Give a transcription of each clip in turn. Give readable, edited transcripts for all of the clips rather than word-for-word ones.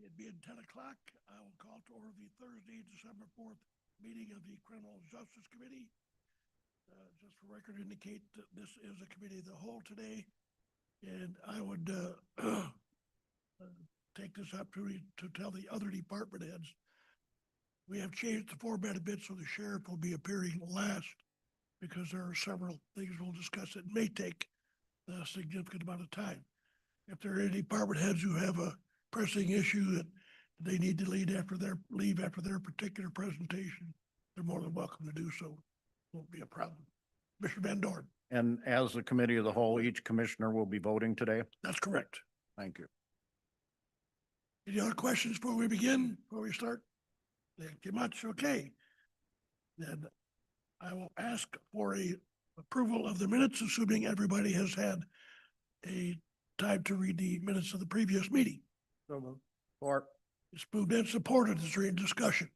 It being 10 o'clock, I will call to order the Thursday, December 4th meeting of the Criminal Justice Committee. Just for record, indicate that this is a committee of the whole today, and I would take this opportunity to tell the other department heads we have changed the format a bit, so the sheriff will be appearing last because there are several things we'll discuss that may take a significant amount of time. If there are any department heads who have a pressing issue that they need to leave after their particular presentation, they're more than welcome to do so. Won't be a problem. Mr. Van Dorn. And as a committee of the whole, each commissioner will be voting today? That's correct. Thank you. Any other questions before we begin, before we start? Thank you much. Okay. Then I will ask for a approval of the minutes, assuming everybody has had a time to read the minutes of the previous meeting. Or It's moved and supported. Is there any discussion?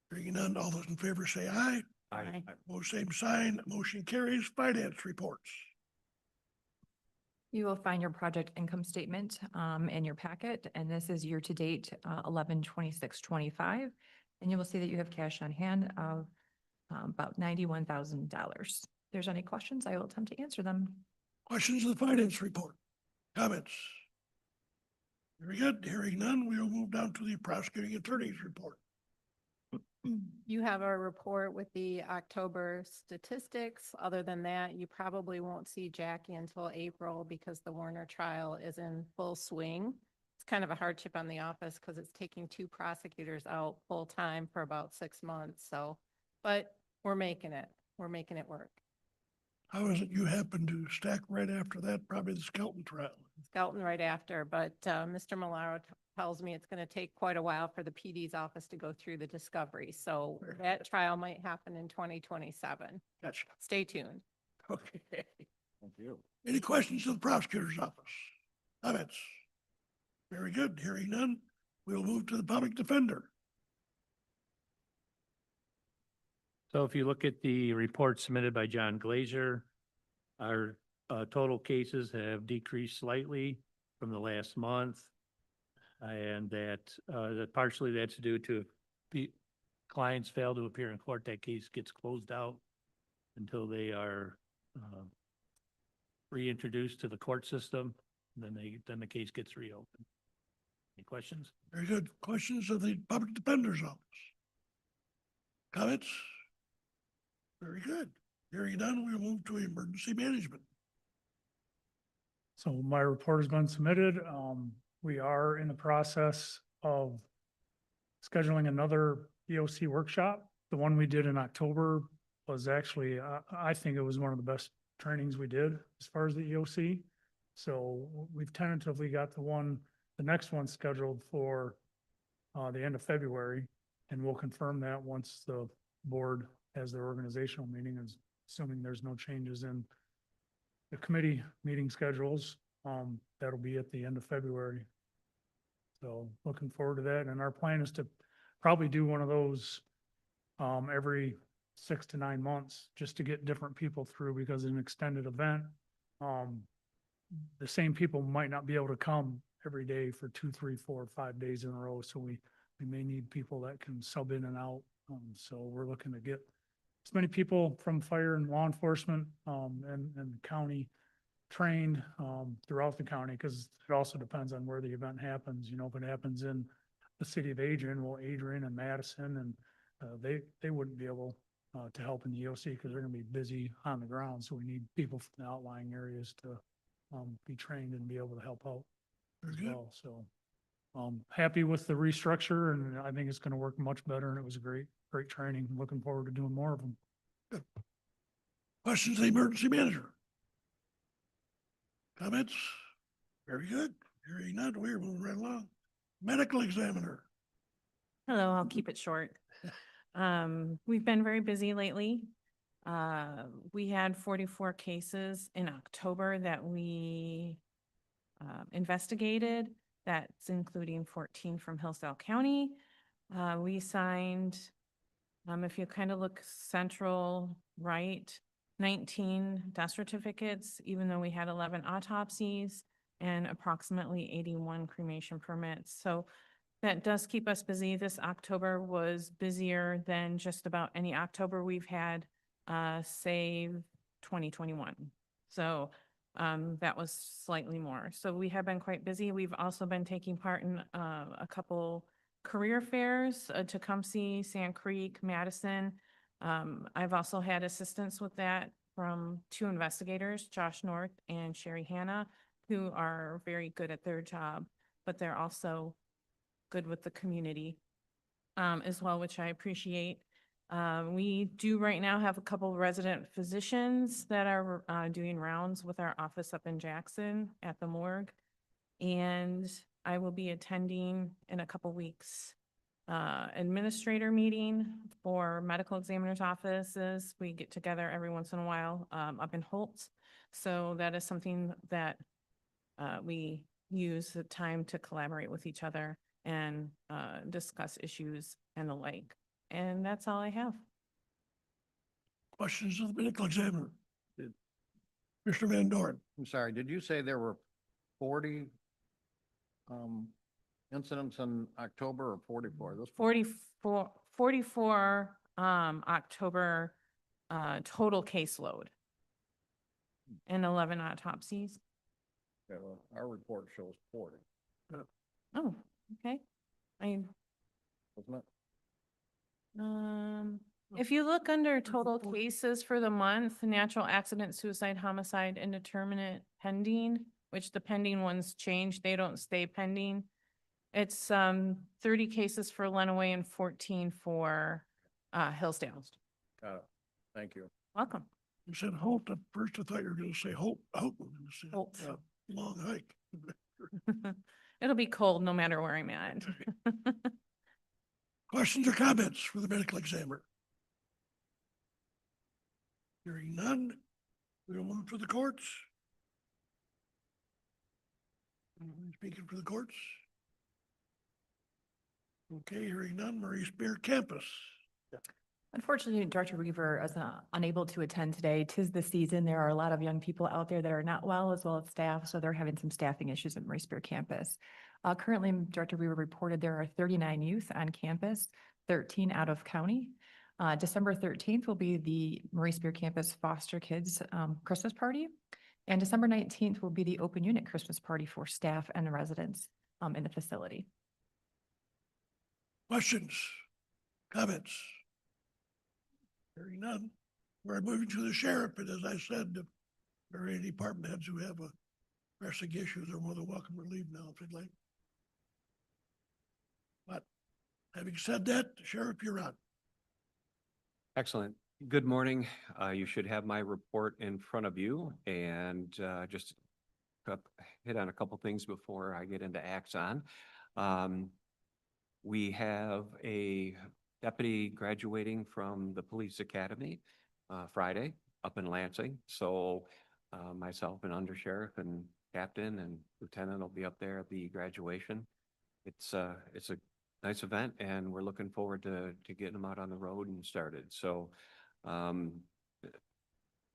Hearing none, all those in favor say aye. Aye. Opposed, same sign. Motion carries. Finance reports. You will find your project income statement in your packet, and this is year-to-date 11/26/25. And you will see that you have cash on hand of about $91,000. If there's any questions, I will attempt to answer them. Questions of the finance report? Comments? Very good. Hearing none, we will move down to the prosecuting attorney's report. You have a report with the October statistics. Other than that, you probably won't see Jackie until April because the Warner trial is in full swing. It's kind of a hardship on the office because it's taking two prosecutors out full time for about 6 months. So, but we're making it. We're making it work. How is it you happen to stack right after that? Probably the Skelton trial. Skelton right after, but Mr. Malaro tells me it's going to take quite a while for the PD's office to go through the discovery. So that trial might happen in 2027. Gotcha. Stay tuned. Okay. thank you. Any questions of the prosecutor's office? Comments? Very good. Hearing none, we'll move to the public defender. So if you look at the report submitted by John Glazer, our total cases have decreased slightly from the last month. And that partially that's due to clients fail to appear in court. That case gets closed out until they are reintroduced to the court system. Then the case gets reopened. Any questions? Very good. Questions of the public defender's office? Comments? Very good. Hearing none, we'll move to emergency management. So my report has been submitted. We are in the process of scheduling another EOC workshop. The one we did in October was actually, I think it was one of the best trainings we did as far as the EOC. So we've tentatively got the next one scheduled for the end of February, and we'll confirm that once the board has their organizational meeting, assuming there's no changes in the committee meeting schedules. That'll be at the end of February. So looking forward to that. And our plan is to probably do one of those every 6 to 9 months, just to get different people through, because it's an extended event. The same people might not be able to come every day for 2, 3, 4, 5 days in a row. So we may need people that can sub in and out. So we're looking to get as many people from fire and law enforcement and county trained throughout the county, because it also depends on where the event happens. You know, if it happens in the city of Adrian, well, Adrian and Madison, and they wouldn't be able to help in the EOC because they're going to be busy on the ground. So we need people from the outlying areas to be trained and be able to help out as well. So happy with the restructure, and I think it's going to work much better. And it was a great training. Looking forward to doing more of them. Good. Questions of the emergency manager? Comments? Very good. Hearing none, we're moving right along. Medical examiner. Hello, I'll keep it short. We've been very busy lately. We had 44 cases in October that we investigated. That's including 14 from Hillsdale County. We signed, if you kind of look central right, 19 death certificates, even though we had 11 autopsies and approximately 81 cremation permits. So That does keep us busy. This October was busier than just about any October we've had, save 2021. So that was slightly more. So we have been quite busy. We've also been taking part in a couple career fairs, Tecumseh, Sand Creek, Madison. I've also had assistance with that from two investigators, Josh North and Sherry Hanna, who are very good at their job, but they're also good with the community as well, which I appreciate. We do right now have a couple of resident physicians that are doing rounds with our office up in Jackson at the morgue. And I will be attending in a couple weeks administrator meeting for medical examiner's offices. We get together every once in a while up in Holtz. So that is something that we use the time to collaborate with each other and discuss issues and the like. And that's all I have. Questions of the medical examiner? Did- Commissioner Van Dorn. I'm sorry, did you say there were 40 incidents in October or 44? This 44 October total caseload and 11 autopsies. our report shows 40, Oh, okay. I, doesn't it? if you look under total cases for the month, natural accident, suicide, homicide, indeterminate pending, which the pending ones change, they don't stay pending. It's 30 cases for Lenawee and 14 for Hillsdale. Got it. Thank you. Welcome. You said Holt. At first I thought you were going to say Holt. Holt. Long hike. It'll be cold no matter where I'm at. Questions or comments for the medical examiner? Hearing none, we'll move to the courts. Anyone speaking for the courts? Okay, hearing none, Marie Spear Campus. Unfortunately, Director Weaver is unable to attend today. 'Tis the season. There are a lot of young people out there that are not well, as well as staff, so they're having some staffing issues at Murray Spear campus. Currently, Director Weaver reported there are 39 youth on campus, 13 out of county. December 13th will be the Murray Spear campus foster kids Christmas party. And December 19th will be the open unit Christmas party for staff and the residents in the facility. Questions, comments? Hearing none, we're moving to the sheriff, and as I said, if there are any department heads who have a pressing issue, they're more than welcome to leave now if they'd like. But having said that, Sheriff, you're on. Excellent. Good morning. You should have my report in front of you and just hit on a couple things before I get into Axon. We have a deputy graduating from the police academy Friday up in Lansing. So myself and undersheriff and captain and lieutenant will be up there at the graduation. It's a nice event and we're looking forward to getting them out on the road and started. So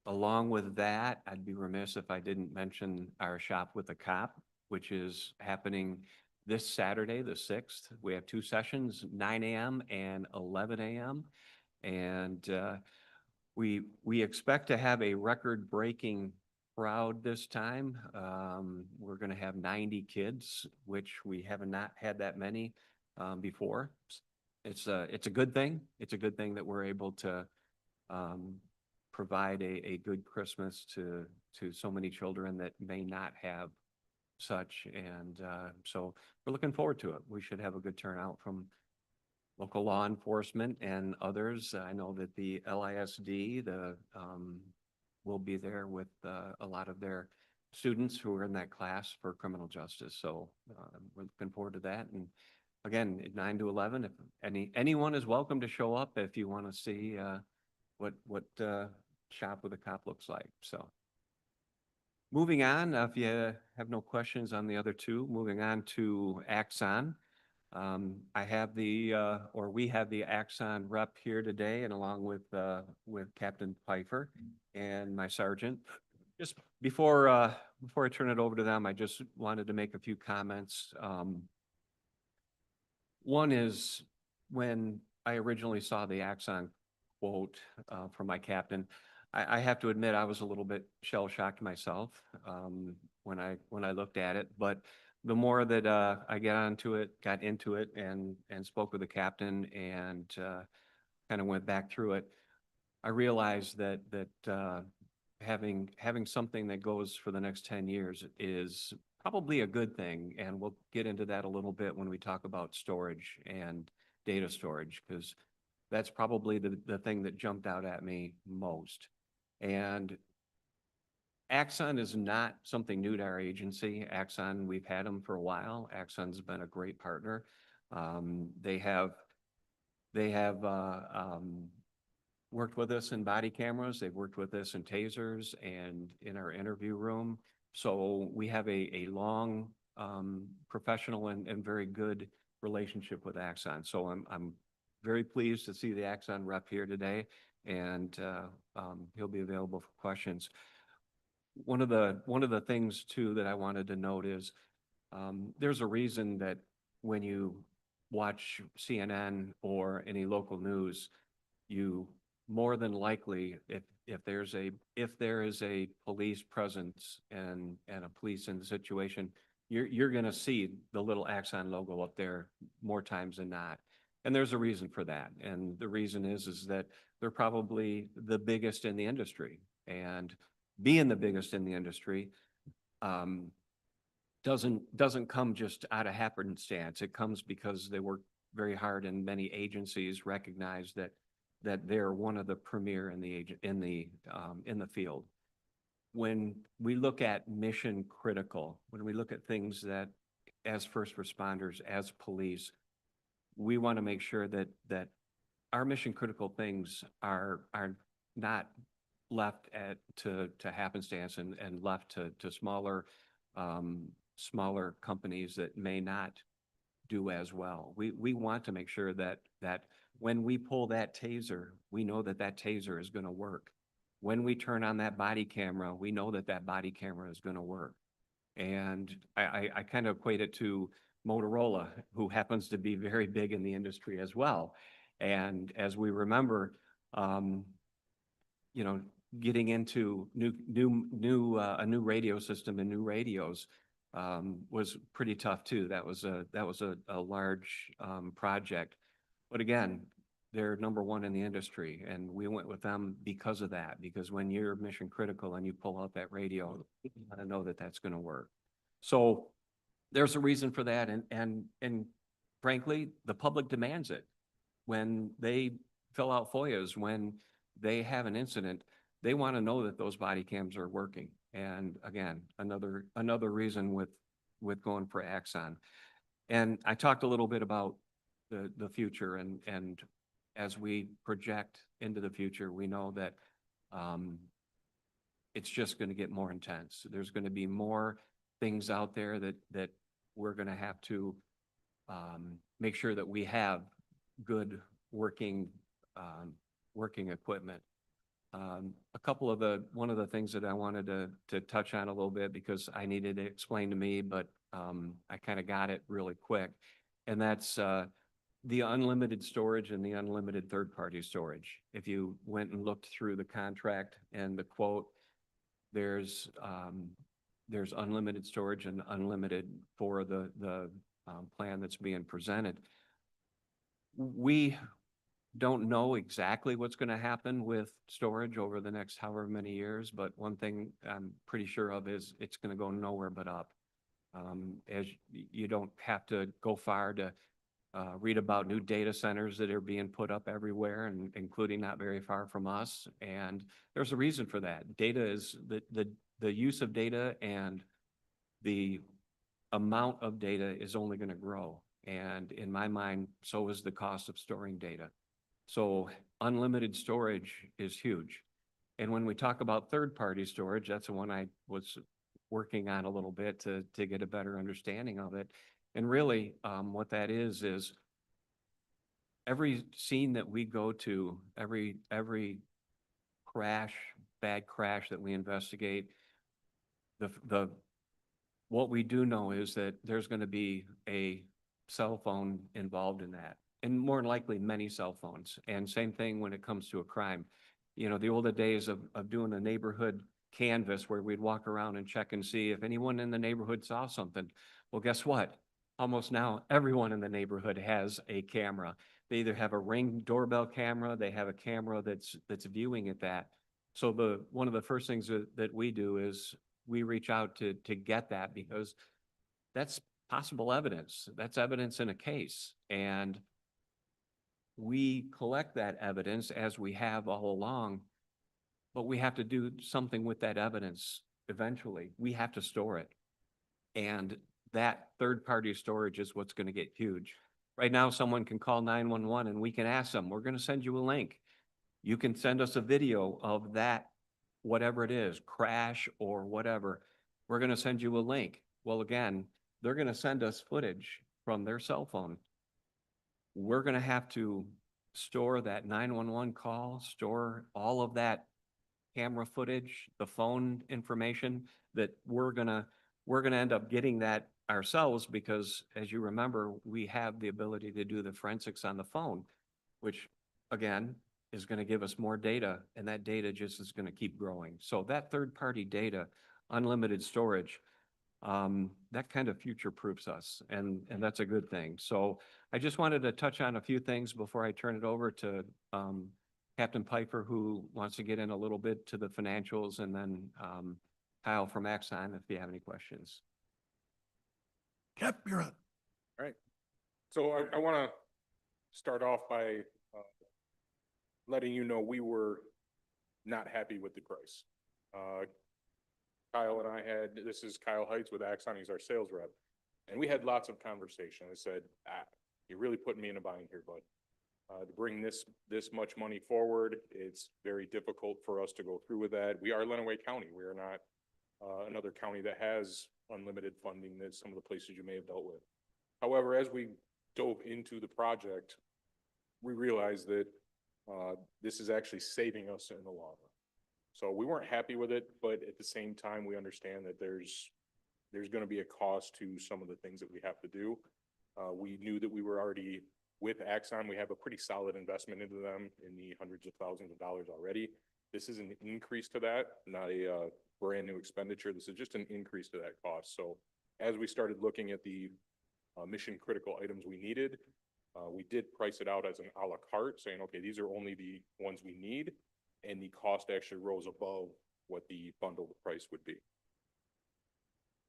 along with that, I'd be remiss if I didn't mention our Shop with a Cop, which is happening this Saturday, the 6th. We have two sessions, 9 a.m. and 11 a.m. And we expect to have a record-breaking crowd this time. We're going to have 90 kids, which we have not had that many before. It's a good thing. It's a good thing that we're able to provide a good Christmas to so many children that may not have such. And so we're looking forward to it. We should have a good turnout from local law enforcement and others. I know that the LISD, will be there with a lot of their students who are in that class for criminal justice. So we're looking forward to that. And again, at 9 to 11, if anyone is welcome to show up if you want to see what Shop with a Cop looks like. So moving on, if you have no questions on the other two, moving on to Axon. I have we have the Axon rep here today, and along with Captain Pfeiffer and my sergeant. Just before I turn it over to them, I just wanted to make a few comments. One is when I originally saw the Axon quote from my captain, I have to admit I was a little bit shell shocked myself when I looked at it. But the more that I got into it, and spoke with the captain and kind of went back through it, I realized that having something that goes for the next 10 years is probably a good thing. And we'll get into that a little bit when we talk about storage and data storage, because that's probably the thing that jumped out at me most. And Axon is not something new to our agency. Axon, we've had them for a while. Axon's been a great partner. They have worked with us in body cameras. They've worked with us in tasers and in our interview room. So we have a long, professional and very good relationship with Axon. So I'm very pleased to see the Axon rep here today, and he'll be available for questions. One of the things too that I wanted to note is there's a reason that when you watch CNN or any local news, you more than likely, if there is a police presence and a police in the situation, you're going to see the little Axon logo up there more times than not. And there's a reason for that. And the reason is that they're probably the biggest in the industry. And being the biggest in the industry doesn't come just out of happenstance. It comes because they work very hard, and many agencies recognize that they're one of the premier in the field. When we look at mission critical, when we look at things that as first responders, as police, we want to make sure that our mission critical things are not left to happenstance and left to smaller companies that may not do as well. We want to make sure that when we pull that taser, we know that taser is going to work. When we turn on that body camera, we know that body camera is going to work. And I kind of equate it to Motorola, who happens to be very big in the industry as well. And as we remember, getting into a new radio system and new radios was pretty tough too. That was a large project. But again, they're number one in the industry, and we went with them because of that. Because when you're mission critical and you pull out that radio, you want to know that that's going to work. So there's a reason for that, and frankly, the public demands it. When they fill out FOIAs, when they have an incident, they want to know that those body cams are working. And again, another reason with going for Axon. And I talked a little bit about the future, and as we project into the future, we know that it's just going to get more intense. There's going to be more things out there that we're going to have to make sure that we have good working equipment. One of the things that I wanted to touch on a little bit, because I needed it explained to me, but I kind of got it really quick. And that's the unlimited storage and the unlimited third-party storage. If you went and looked through the contract and the quote, there's unlimited storage and unlimited for the plan that's being presented. We don't know exactly what's going to happen with storage over the next however many years, but one thing I'm pretty sure of is it's going to go nowhere but up. As you don't have to go far to read about new data centers that are being put up everywhere, and including not very far from us. And there's a reason for that. Data is the use of data, and the amount of data is only going to grow. And in my mind, so is the cost of storing data. So unlimited storage is huge. And when we talk about third-party storage, that's the one I was working on a little bit to get a better understanding of it. And really, what that is every scene that we go to, every bad crash that we investigate, what we do know is that there's going to be a cell phone involved in that, and more than likely many cell phones. And same thing when it comes to a crime. You know, the older days of doing a neighborhood canvas where we'd walk around and check and see if anyone in the neighborhood saw something. Well, guess what? Almost now, everyone in the neighborhood has a camera. They either have a Ring doorbell camera, they have a camera that's viewing at that. So one of the first things that we do is we reach out to get that, because that's possible evidence. That's evidence in a case. And we collect that evidence as we have all along, but we have to do something with that evidence eventually. We have to store it. And that third-party storage is what's going to get huge. Right now, someone can call 911 and we can ask them, we're going to send you a link. You can send us a video of that, whatever it is, crash or whatever. We're going to send you a link. Well, again, they're going to send us footage from their cell phone. We're going to have to store that 911 call, store all of that camera footage, the phone information, that we're going to end up getting that ourselves, because as you remember, we have the ability to do the forensics on the phone, which again is going to give us more data, and that data just is going to keep growing. So that third-party data, unlimited storage, that kind of future-proofs us, and that's a good thing. So I just wanted to touch on a few things before I turn it over to Captain Piper, who wants to get in a little bit to the financials, and then Kyle from Axon, if you have any questions. Yep, you're on. So I want to start off by letting you know we were not happy with the price. Kyle and I this is Kyle Heights with Axon, he's our sales rep. And we had lots of conversation. I said, you're really putting me in a bind here, bud. To bring this much money forward, it's very difficult for us to go through with that. We are Lenawee County. We are not another county that has unlimited funding that some of the places you may have dealt with. However, as we dove into the project, we realized that this is actually saving us in the long run. So we weren't happy with it, but at the same time, we understand that there's going to be a cost to some of the things that we have to do. We knew that we were already with Axon. We have a pretty solid investment into them in the hundreds of thousands of dollars already. This is an increase to that, not a brand new expenditure. This is just an increase to that cost. So as we started looking at the mission critical items we needed, we did price it out as an a la carte, saying, okay, these are only the ones we need. And the cost actually rose above what the bundled price would be.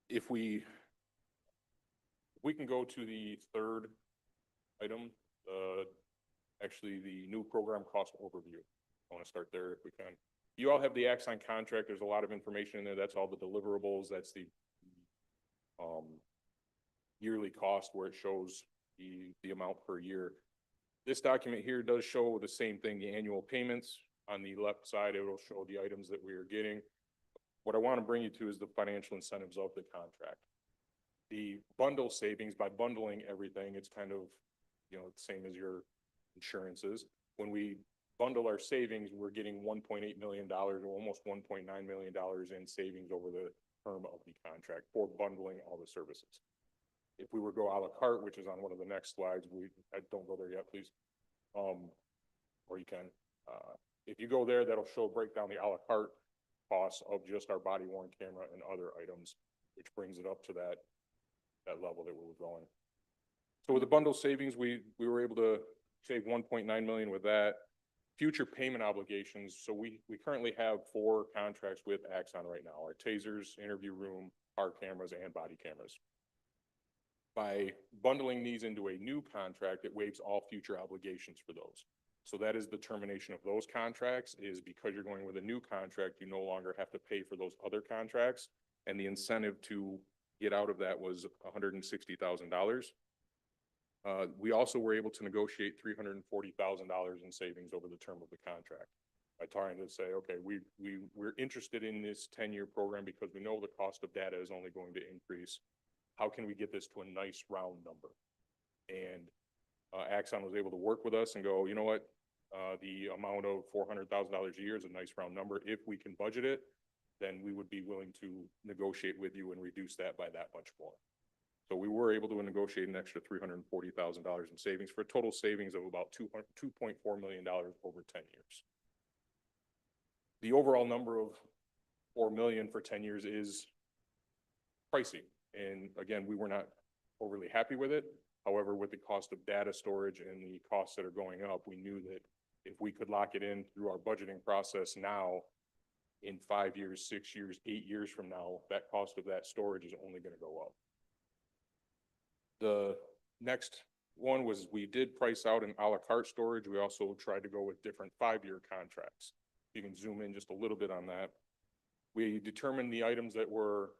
If we can go to the third item, actually the new program cost overview. I want to start there if we can. You all have the Axon contract. There's a lot of information in there. That's all the deliverables. That's the yearly cost where it shows the amount per year. This document here does show the same thing, the annual payments. On the left side, it will show the items that we are getting. What I want to bring you to is the financial incentives of the contract. The bundle savings, by bundling everything, it's kind of, the same as your insurances. When we bundle our savings, we're getting $1.8 million or almost $1.9 million in savings over the term of the contract for bundling all the services. If we were to go a la carte, which is on one of the next slides, don't go there yet, please. Or you can. If you go there, that'll show breakdown the a la carte costs of just our body worn camera and other items, which brings it up to that level that we're going. So with the bundle savings, we were able to save 1.9 million with that. Future payment obligations. So we currently have 4 contracts with Axon right now: our tasers, interview room, car cameras, and body cameras. By bundling these into a new contract, it waives all future obligations for those. So that is the termination of those contracts, is because you're going with a new contract, you no longer have to pay for those other contracts. And the incentive to get out of that was $160,000. We also were able to negotiate $340,000 in savings over the term of the contract by trying to say, okay, we're interested in this 10-year program because we know the cost of data is only going to increase. How can we get this to a nice round number? And Axon was able to work with us and go, you know what, the amount of $400,000 a year is a nice round number. If we can budget it, then we would be willing to negotiate with you and reduce that by that much more. So we were able to negotiate an extra $340,000 in savings for a total savings of about $2.4 million over 10 years. The overall number of 4 million for 10 years is pricey. And again, we were not overly happy with it. However, with the cost of data storage and the costs that are going up, we knew that if we could lock it in through our budgeting process now, in 5 years, 6 years, 8 years from now, that cost of that storage is only going to go up. The next one was we did price out an a la carte storage. We also tried to go with different 5-year contracts. You can zoom in just a little bit on that. We determined the items that were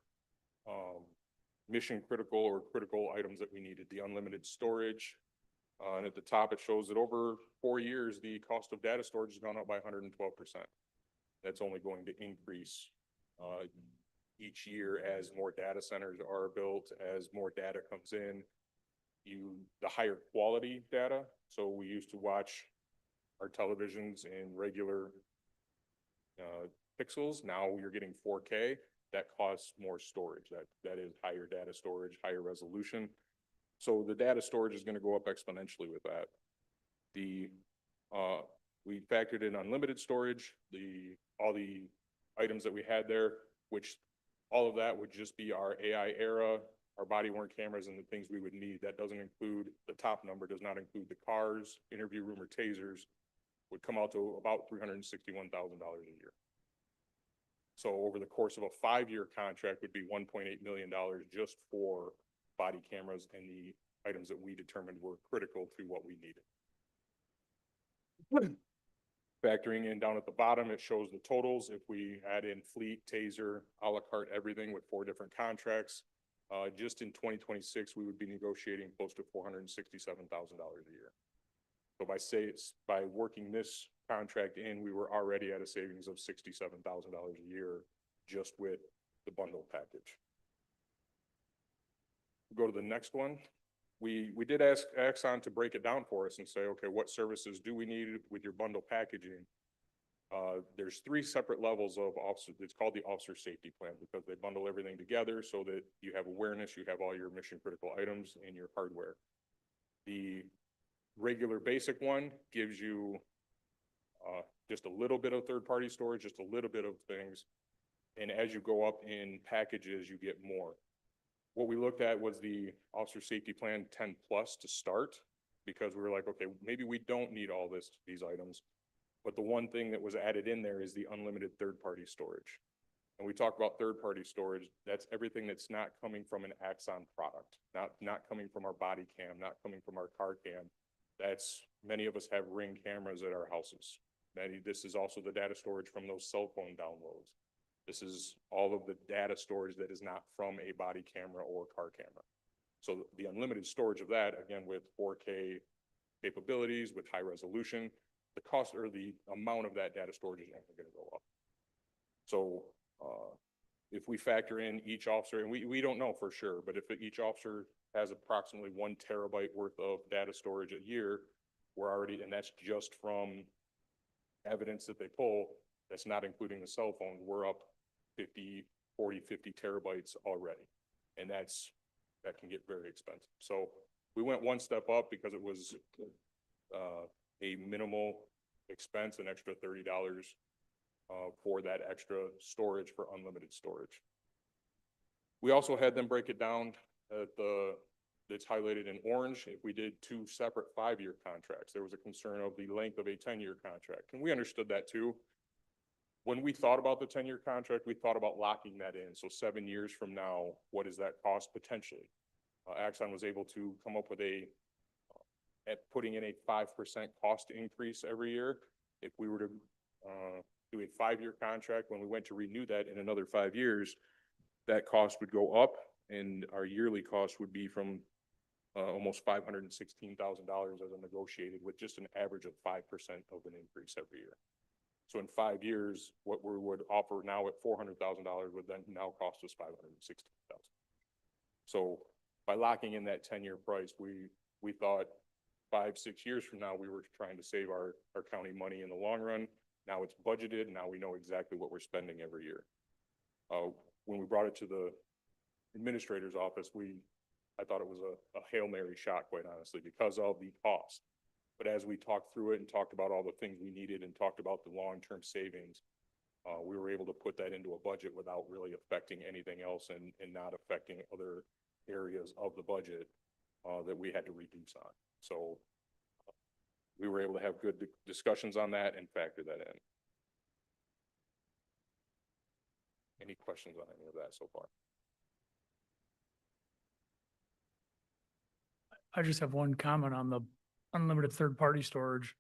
mission critical or critical items that we needed, the unlimited storage. And at the top, it shows that over 4 years, the cost of data storage has gone up by 112%. That's only going to increase each year as more data centers are built, as more data comes in, the higher quality data. So we used to watch our televisions in regular pixels. Now you're getting 4K. That costs more storage. That is higher data storage, higher resolution. So the data storage is going to go up exponentially with that. We factored in unlimited storage, all the items that we had there, which all of that would just be our AI era, our body worn cameras and the things we would need. That doesn't include, the top number does not include the cars, interview room or tasers, would come out to about $361,000 a year. So over the course of a 5-year contract would be $1.8 million just for body cameras and the items that we determined were critical to what we needed. Factoring in down at the bottom, it shows the totals. If we add in fleet, taser, a la carte, everything with 4 different contracts, just in 2026, we would be negotiating close to $467,000 a year. So by working this contract in, we were already at a savings of $67,000 a year just with the bundle package. Go to the next one. We did ask Axon to break it down for us and say, okay, what services do we need with your bundle packaging? There's 3 separate levels of officer. It's called the officer safety plan because they bundle everything together so that you have awareness, you have all your mission critical items and your hardware. The regular basic one gives you just a little bit of third-party storage, just a little bit of things. And as you go up in packages, you get more. What we looked at was the Officer Safety Plan 10 Plus to start, because we were like, okay, maybe we don't need all these items. But the one thing that was added in there is the unlimited third-party storage. And we talk about third-party storage, that's everything that's not coming from an Axon product, not coming from our body cam, not coming from our car cam. Many of us have Ring cameras at our houses. This is also the data storage from those cell phone downloads. This is all of the data storage that is not from a body camera or car camera. So the unlimited storage of that, again, with 4K capabilities, with high resolution, the cost or the amount of that data storage is only going to go up. So if we factor in each officer, and we don't know for sure, but if each officer has approximately 1 terabyte worth of data storage a year, and that's just from evidence that they pull, that's not including the cell phones, we're up 40, 50 terabytes already. And that can get very expensive. So we went one step up because it was a minimal expense, an extra $30 for that extra storage for unlimited storage. We also had them break it down at it's highlighted in orange. If we did 2 separate 5-year contracts, there was a concern of the length of a 10-year contract. And we understood that too. When we thought about the 10-year contract, we thought about locking that in. So 7 years from now, what does that cost potentially? Axon was able to come up with at putting in a 5% cost increase every year. If we were to do a 5-year contract, when we went to renew that in another 5 years, that cost would go up and our yearly cost would be from almost $516,000 as a negotiated, with just an average of 5% of an increase every year. So in 5 years, what we would offer now at $400,000 would then now cost us $516,000. So by locking in that 10-year price, we thought 5, 6 years from now, we were trying to save our county money in the long run. Now it's budgeted. Now we know exactly what we're spending every year. When we brought it to the administrator's office, we I thought it was a Hail Mary shot, quite honestly, because of the cost. But as we talked through it and talked about all the things we needed and talked about the long-term savings, we were able to put that into a budget without really affecting anything else and not affecting other areas of the budget that we had to reduce on. So we were able to have good discussions on that and factor that in. Any questions on any of that so far? I just have one comment on the unlimited third-party storage.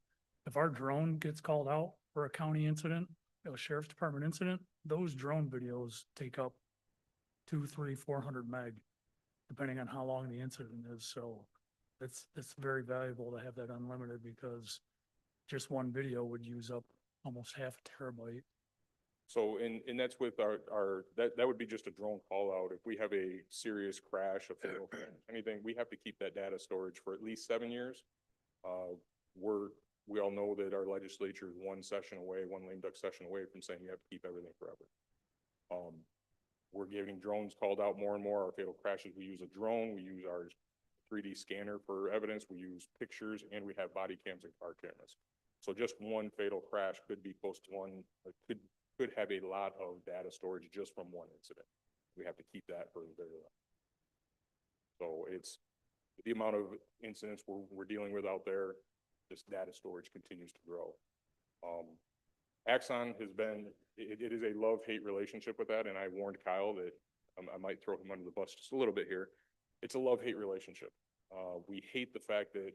If our drone gets called out for a county incident, a sheriff's department incident, those drone videos take up 200, 300, 400 meg, depending on how long the incident is. So it's very valuable to have that unlimited because just one video would use up almost half a terabyte. So, and that's with that would be just a drone call out. If we have a serious crash, a fatal crash, anything, we have to keep that data storage for at least 7 years. We all know that our legislature is one session away, one lame duck session away from saying you have to keep everything forever. We're getting drones called out more and more. Our fatal crashes, we use a drone, we use our 3D scanner for evidence, we use pictures, and we have body cams and car cameras. So just one fatal crash could be close to could have a lot of data storage just from one incident. We have to keep that for very long. So it's the amount of incidents we're dealing with out there, this data storage continues to grow. Axon has been, it is a love-hate relationship with that, and I warned Kyle that I might throw him under the bus just a little bit here. It's a love-hate relationship. We hate the fact that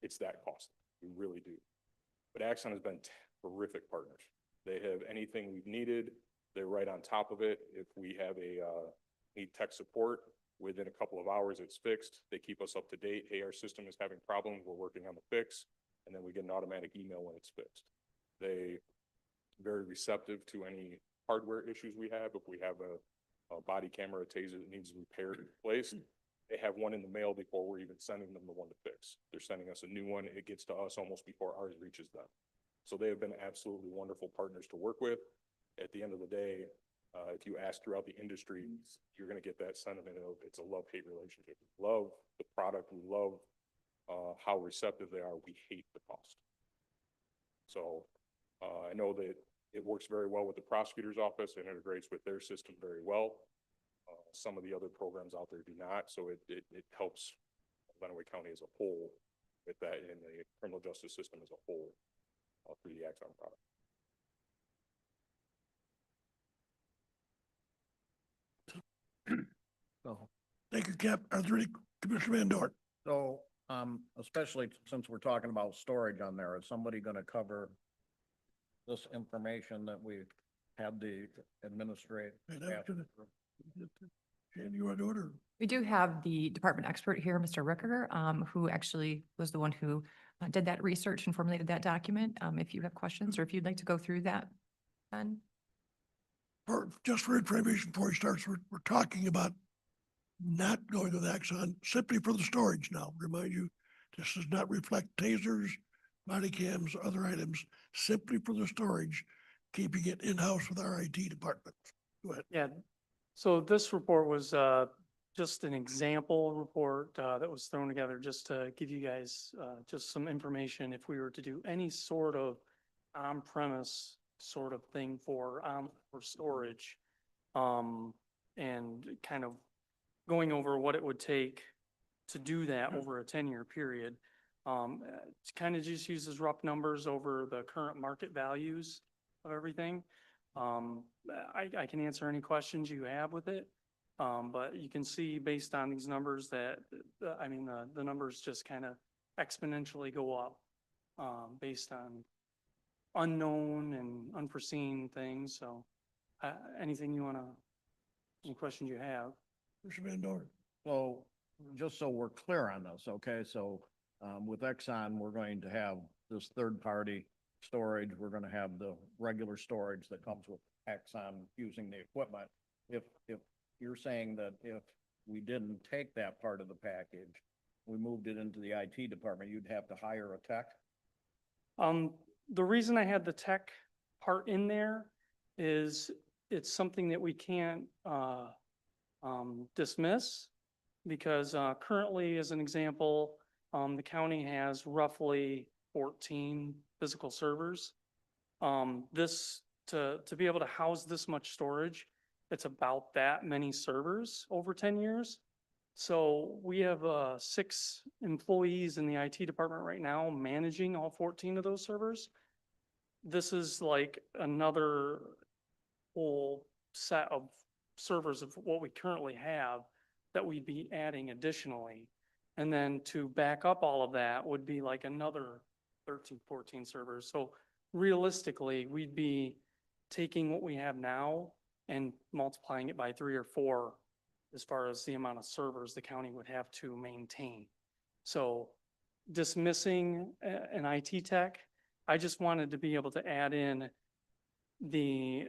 it's that costly. We really do. But Axon has been terrific partners. They have anything we've needed. They're right on top of it. If we have need tech support, within a couple of hours, it's fixed. They keep us up to date. Hey, our system is having problems. We're working on the fix. And then we get an automatic email when it's fixed. They very receptive to any hardware issues we have. If we have a body camera, a taser that needs repaired and replaced, they have one in the mail before we're even sending them the one to fix. They're sending us a new one. It gets to us almost before ours reaches them. So they have been absolutely wonderful partners to work with. At the end of the day, if you ask throughout the industry, you're going to get that sentiment of it's a love-hate relationship. We love the product. We love how receptive they are. We hate the cost. So I know that it works very well with the prosecutor's office and integrates with their system very well. Some of the other programs out there do not. So it helps Lenawee County as a whole with that in the criminal justice system as a whole through the Axon product. So, Thank you, Cap. Are there any, Commissioner Van Dorn? so, especially since we're talking about storage on there, is somebody gonna cover this information that we had the administrate? And I was gonna- Jan, you want to do it or? We do have the department expert here, Mr. Ricker, who actually was the one who did that research and formulated that document. If you have questions or if you'd like to go through that, then. Just for information before he starts, we're talking about not going with Axon simply for the storage now. Remind you, this does not reflect tasers, body cams, other items, simply for the storage, keeping it in-house with our IT department. Go ahead. Yeah, so this report was just an example report that was thrown together just to give you guys just some information if we were to do any sort of on-premise sort of thing for storage. And kind of going over what it would take to do that over a 10-year period. It kind of just uses rough numbers over the current market values of everything. I can answer any questions you have with it. But you can see based on these numbers that, the numbers just kind of exponentially go up, based on unknown and unforeseen things. So, anything you any questions you have? Commissioner Van Dorn. So, just so we're clear on this, okay, so, with Exxon, we're going to have this third-party storage, we're gonna have the regular storage that comes with Exxon using the equipment. If you're saying that if we didn't take that part of the package, we moved it into the IT department, you'd have to hire a tech? The reason I had the tech part in there is it's something that we can't dismiss because currently, as an example, the county has roughly 14 physical servers. To be able to house this much storage, it's about that many servers over 10 years. So we have 6 employees in the IT department right now managing all 14 of those servers. This is like another whole set of servers of what we currently have that we'd be adding additionally. And then to back up all of that would be like another 13, 14 servers. So realistically, we'd be taking what we have now and multiplying it by 3 or 4 as far as the amount of servers the county would have to maintain. So dismissing an IT tech, I just wanted to be able to add in the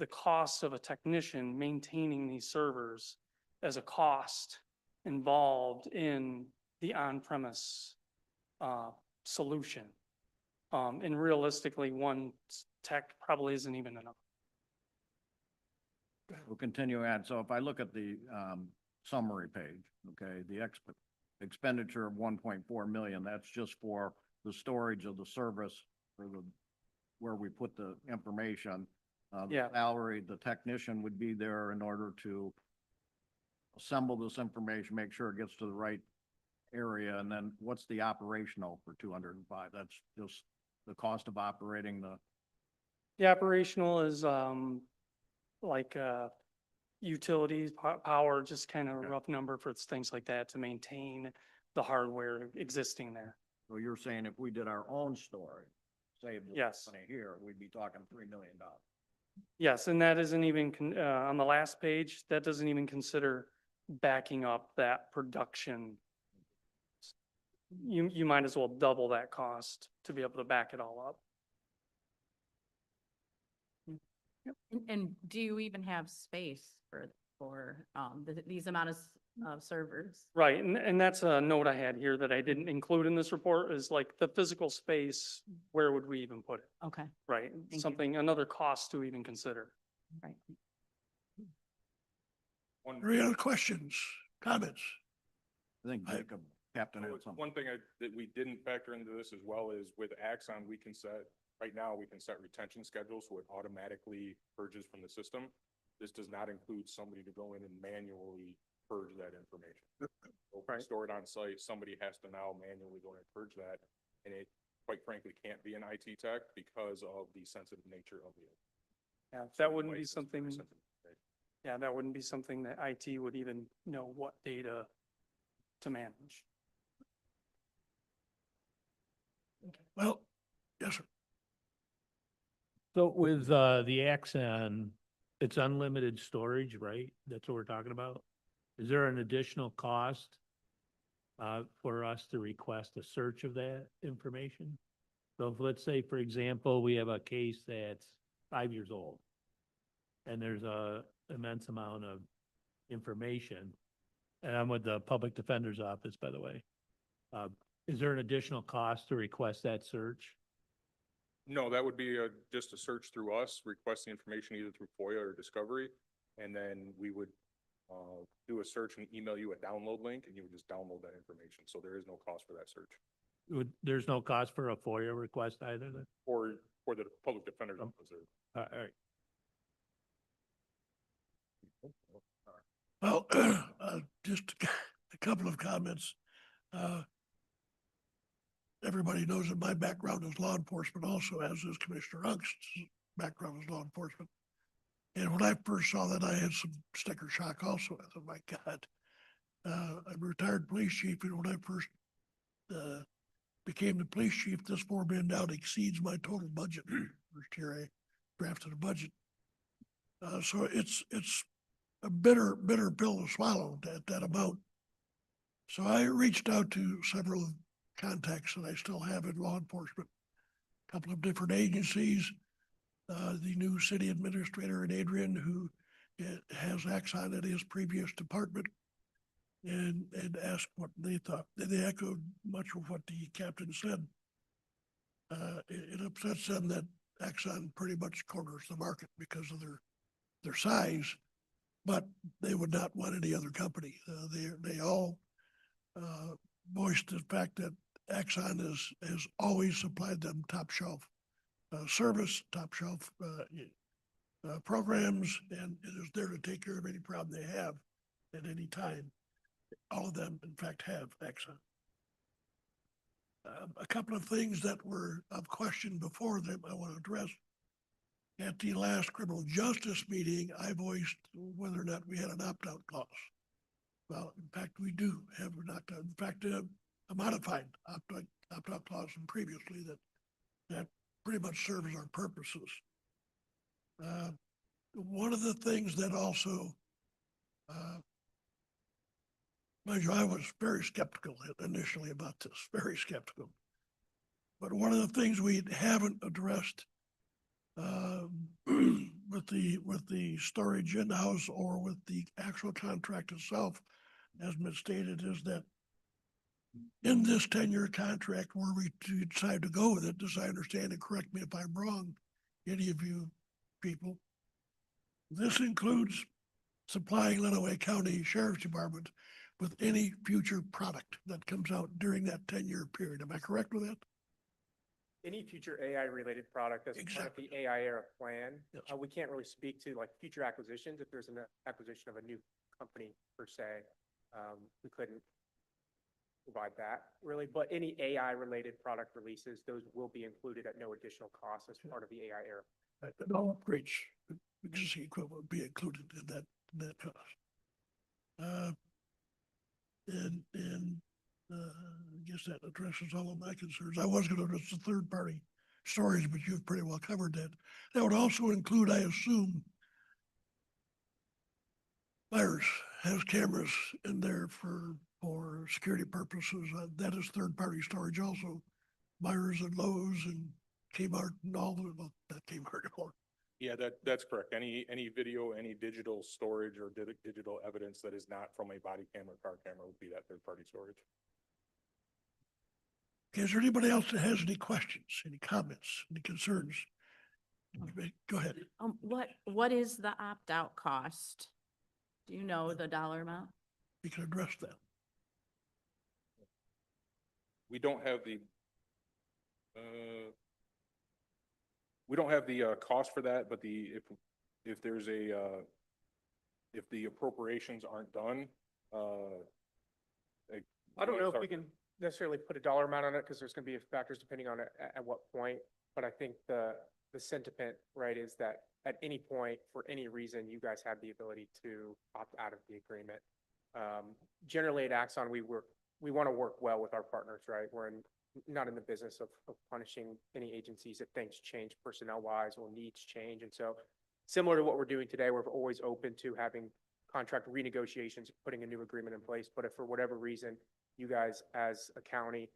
cost of a technician maintaining these servers as a cost involved in the on-premise solution. And realistically, one tech probably isn't even enough. We'll continue on. So if I look at the summary page, okay, the expenditure of 1.4 million, that's just for the storage of the service for the, where we put the information. The Yeah. salary, the technician would be there in order to assemble this information, make sure it gets to the right area. And then what's the operational for 205? That's just the cost of operating the, The operational is like utilities, power, just kind of a Okay. rough number for things like that to maintain the hardware existing there. so you're saying if we did our own storage, save this Yes. money here, we'd be talking $3 million. Yes, and that isn't even, on the last page, that doesn't even consider backing up that production. You might as well double that cost to be able to back it all up. And do you even have space for, these amount of servers? Right, and that's a note I had here that I didn't include in this report is like the physical space, where would we even put it? Okay, Right, you. something, another cost to even consider. right. Any other questions, comments? I think Jacob, Captain had something. One thing that we didn't factor into this as well is with Axon, right now, we can set retention schedules, so it automatically purges from the system. This does not include somebody to go in and manually purge that information. So if we Right. store it on site, somebody has to now manually go and purge that, and it quite frankly can't be an IT tech because of the sensitive nature of it. Yeah, that wouldn't be Device is very something, sensitive. yeah, that wouldn't be something that IT would even know what data to manage. Well, yes, sir. So with the Axon, it's unlimited storage, right? That's what we're talking about? Is there an additional cost for us to request a search of that information? So if, let's say, for example, we have a case that's 5 years old and there's a immense amount of information, and I'm with the Public Defender's Office, by the way. Is there an additional cost to request that search? No, that would be just a search through us, request the information either through FOIA or Discovery, and then we would do a search and email you a download link, and you would just download that information. So there is no cost for that search. There's no cost for a FOIA request either then? For the public defender's office. All right. Well, just a couple of comments. Everybody knows that my background is law enforcement also, as is Commissioner Ungst's background is law enforcement. And when I first saw that, I had some sticker shock also. I thought, my God. I'm a retired police chief, and when I first became the police chief, this $4 million exceeds my total budget. First year I drafted a budget. So it's a bitter pill to swallow at that amount. So I reached out to several contacts that I still have in law enforcement, a couple of different agencies, the new city administrator in Adrian, who has Axon at his previous department, and asked what they thought. They echoed much of what the captain said. It upsets them that Axon pretty much corners the market because of their size. but they would not want any other company. They all voiced the fact that Exxon has always supplied them top shelf service, top shelf programs, and it is there to take care of any problem they have at any time. All of them, in fact, have Exxon. A couple of things that were of question before them I want to address. At the last criminal justice meeting, I voiced whether or not we had an opt-out clause. Well, in fact, we do have an opt-out. In fact, a modified opt-out clause from previously that pretty much serves our purposes. One of the things that also, mind you, I was very skeptical initially about this, very skeptical. But one of the things we haven't addressed with the storage in-house or with the actual contract itself, as been stated, is that in this 10-year contract where we decide to go with it, as I understand it, correct me if I'm wrong, any of you people, this includes supplying Lenawee County Sheriff's Department with any future product that comes out during that 10-year period. Am I correct with that? Any future AI related product as part of Exactly. the AI era plan. Yes. We can't really speak to like future acquisitions. If there's an acquisition of a new company per se, we couldn't provide that really, but any AI related product releases, those will be included at no additional cost as part of the AI era. And all upgrades, existing equipment would be included in that cost. I guess that addresses all of my concerns. I was going to address the third party storage, but you've pretty well covered that. That would also include, I assume, Myers has cameras in there for security purposes. That is third party storage also. Myers and Lowe's and Kmart and all of them, well, not Kmart anymore. Yeah, that's correct. Any video, any digital storage or digital evidence that is not from a body camera, car camera would be that third party storage. Okay, is there anybody else that has any questions, any comments, any concerns? Go ahead. What is the opt-out cost? Do you know the dollar amount? We can address that. We don't have the cost for that, but if there's if the appropriations aren't done, I don't know if we can necessarily put a dollar amount on it because there's going to be factors depending on at what point. But I think the sentiment, right, is that at any point, for any reason, you guys have the ability to opt out of the agreement. Generally at Axon, we want to work well with our partners, right? We're not in the business of punishing any agencies if things change personnel wise or needs change. And so similar to what we're doing today, we're always open to having contract renegotiations, putting a new agreement in place. But if for whatever reason, you guys as a county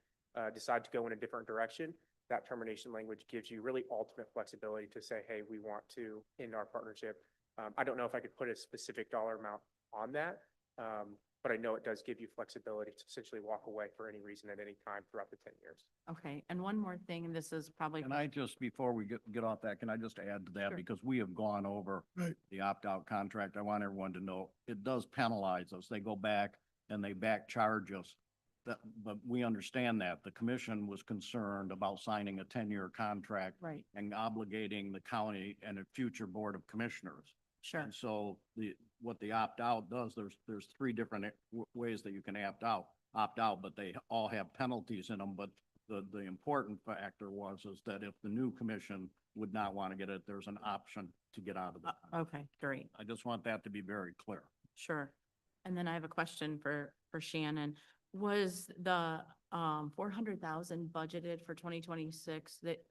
decide to go in a different direction, that termination language gives you really ultimate flexibility to say, hey, we want to end our partnership. I don't know if I could put a specific dollar amount on that, but I know it does give you flexibility to essentially walk away for any reason at any time throughout the 10 years. Okay, and one more thing, and this is probably. Can I just, before we get off that, can I just add to that? Sure. Because we have gone over Right. the opt-out contract. I want everyone to know it does penalize us. They go back and they back charge us. But we understand that. The commission was concerned about signing a 10-year contract Right, and obligating the county and a future board of commissioners. sure. And so what the opt-out does, there's three different ways that you can opt out, but they all have penalties in them. But the important factor is that if the new commission would not want to get it, there's an option to get out of it. Okay, great, I just want that to be very clear. sure. And then I have a question for Shannon. Was the 400,000 budgeted for 2026 that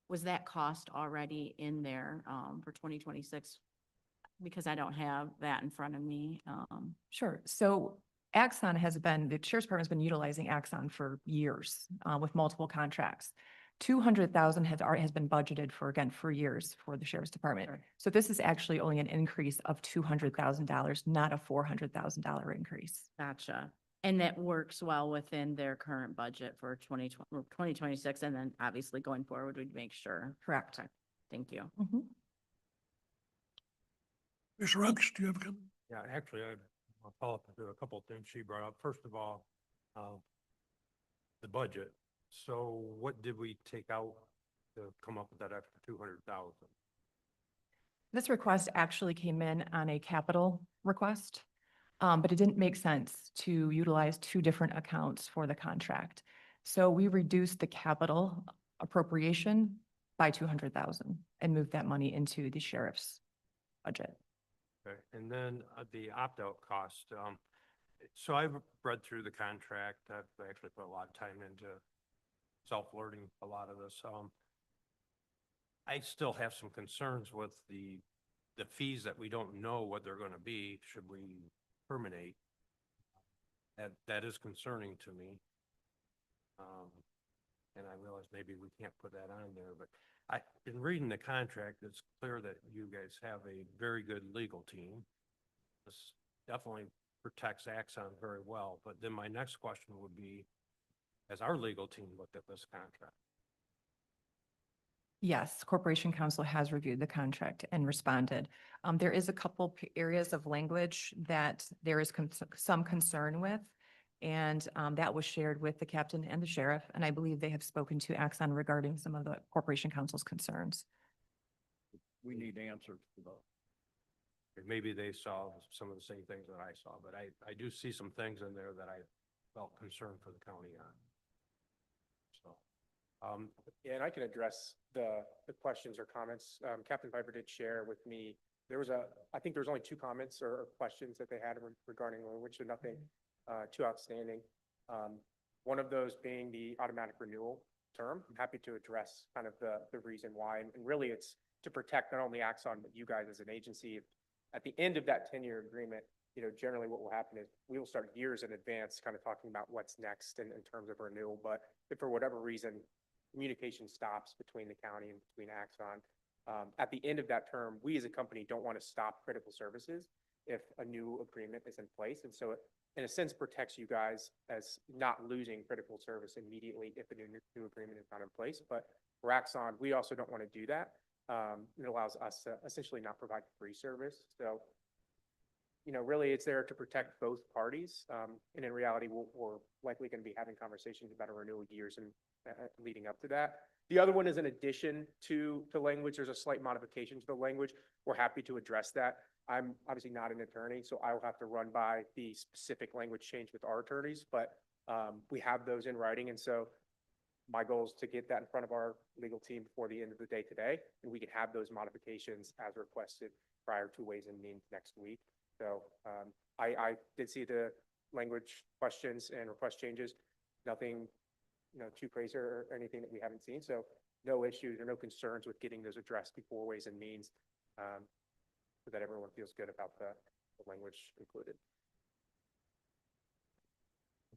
was that cost already in there for 2026? Because I don't have that in front of me. Sure. So Axon the Sheriff's Department's been utilizing Axon for years with multiple contracts. 200,000 has been budgeted for years for the Sheriff's Department. Sure. So this is actually only an increase of $200,000, not a $400,000 increase. Gotcha. And that works well within their current budget for 2026, and then obviously going forward, we'd make sure. Correct. Okay, thank you. Mhm. Mr. Runks, do you have a comment? Yeah, actually, I'll follow up to a couple of things she brought up. First of all, the budget. So what did we take out to come up with that extra 200,000? This request actually came in on a capital request, but it didn't make sense to utilize two different accounts for the contract. So we reduced the capital appropriation by 200,000 and moved that money into the sheriff's budget. Okay, and then the opt-out cost. So I've read through the contract. I've actually put a lot of time into self-learning a lot of this. I still have some concerns with the fees that we don't know what they're gonna be, should we terminate. That is concerning to me. And I realize maybe we can't put that on there, but in reading the contract, it's clear that you guys have a very good legal team. This definitely protects Axon very well, but then my next question would be, has our legal team looked at this contract? Yes, Corporation Counsel has reviewed the contract and responded. There is a couple areas of language that there is some concern with. And that was shared with the captain and the sheriff, and I believe they have spoken to Axon regarding some of the Corporation Counsel's concerns. We need answers to those. Maybe they saw some of the same things that I saw, but I do see some things in there that I felt concerned for the county on. So, Yeah, and I can address the questions or comments. Captain Piper did share with me, I think there was only two comments or questions that they had regarding language, so nothing too outstanding. One of those being the automatic renewal term. I'm happy to address kind of the reason why, and really it's to protect not only Axon, but you guys as an agency. At the end of that 10-year agreement, generally what will happen is we will start years in advance kind of talking about what's next in terms of renewal. But if for whatever reason, communication stops between the county and between Axon, at the end of that term, we as a company don't want to stop critical services if a new agreement is in place. And so it, in a sense, protects you guys as not losing critical service immediately if a new agreement is not in place. But for Axon, we also don't want to do that. It allows us to essentially not provide free service. So, really it's there to protect both parties. And in reality, we're likely going to be having conversations about a renewal years and leading up to that. The other one is in addition to language. There's a slight modification to the language. We're happy to address that. I'm obviously not an attorney, so I will have to run by the specific language change with our attorneys, but we have those in writing. And so my goal is to get that in front of our legal team before the end of the day today, and we can have those modifications as requested prior to Ways and Means next week. So I did see the language questions and request changes. Nothing, too crazy or anything that we haven't seen. So no issues or no concerns with getting those addressed before Ways and Means, so that everyone feels good about the language included.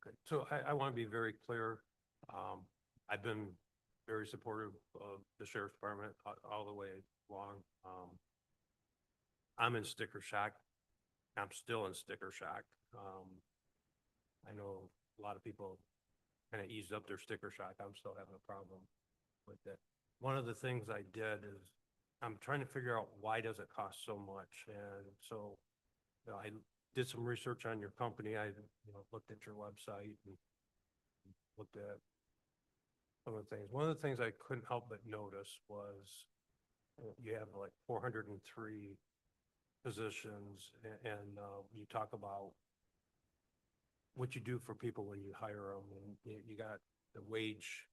okay, so I want to be very clear. I've been very supportive of the sheriff's department all the way along. I'm in sticker shock. I'm still in sticker shock. I know a lot of people kind of eased up their sticker shock. I'm still having a problem with it. One of the things I did is I'm trying to figure out why does it cost so much? And so I did some research on your company. I looked at your website and looked at some of the things. One of the things I couldn't help but notice was you have like 403 positions, and you talk about what you do for people when you hire them, and you got the wage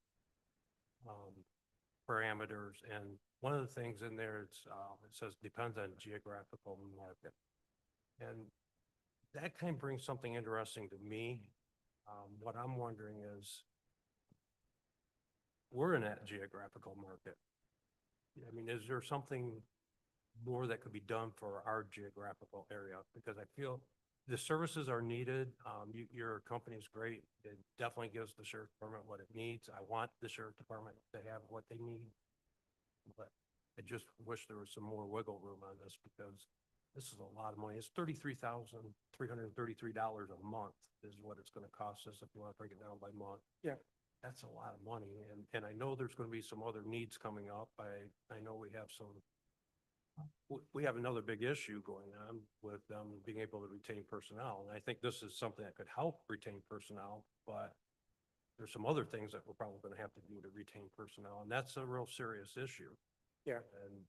parameters, and one of the things in there, it says depends on geographical market, and that kind of brings something interesting to me. What I'm wondering is, we're in that geographical market. I mean, is there something more that could be done for our geographical area? Because I feel the services are needed. Your company is great. It definitely gives the sheriff's department what it needs. I want the sheriff's department to have what they need. But I just wish there was some more wiggle room on this, because this is a lot of money. It's $33,333 a month is what it's going to cost us if you want to break it down by month. Yeah. That's a lot of money. And I know there's going to be some other needs coming up. I know we have some we have another big issue going on with them being able to retain personnel. And I think this is something that could help retain personnel, but there's some other things that we're probably gonna have to do to retain personnel, and that's a real serious issue. Yeah. And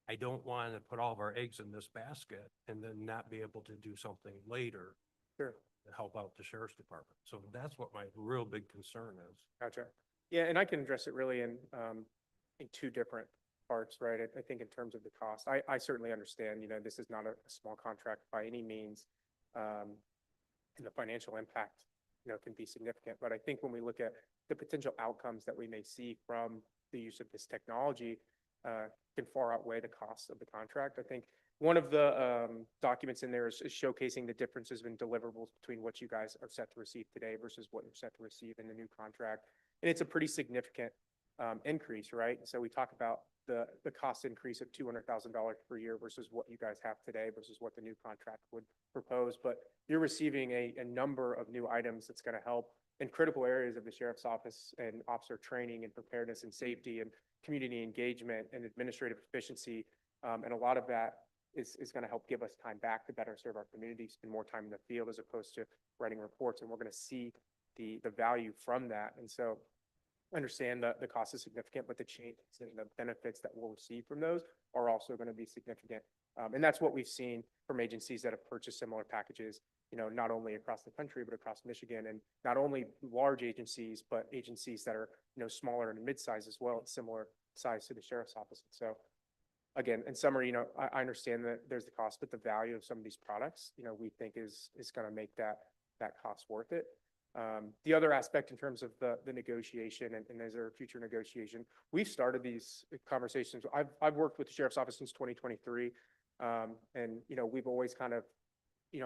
I don't want to put all of our eggs in this basket and then not be able to do something later Sure. to help out the sheriff's department. So that's what my real big concern is. Gotcha. Yeah, and I can address it really in two different parts, right? I think in terms of the cost, I certainly understand, this is not a small contract by any means. And the financial impact, can be significant. But I think when we look at the potential outcomes that we may see from the use of this technology, can far outweigh the costs of the contract. I think one of the documents in there is showcasing the differences in deliverables between what you guys are set to receive today versus what you're set to receive in the new contract. And it's a pretty significant increase, right? So we talk about the cost increase of $200,000 per year versus what you guys have today versus what the new contract would propose. But you're receiving a number of new items that's going to help in critical areas of the sheriff's office and officer training and preparedness and safety and community engagement and administrative efficiency. And a lot of that is going to help give us time back to better serve our community, spend more time in the field as opposed to writing reports. And we're going to see the value from that. And so I understand that the cost is significant, but the change and the benefits that we'll receive from those are also going to be significant. And that's what we've seen from agencies that have purchased similar packages, not only across the country, but across Michigan, and not only large agencies, but agencies that are, smaller and mid-size as well, at similar size to the sheriff's office. So again, in summary, I understand that there's the cost, but the value of some of these products, we think is going to make that cost worth it. The other aspect in terms of the negotiation and is there a future negotiation, we've started these conversations. I've worked with the sheriff's office since 2023. And, we've always kind of,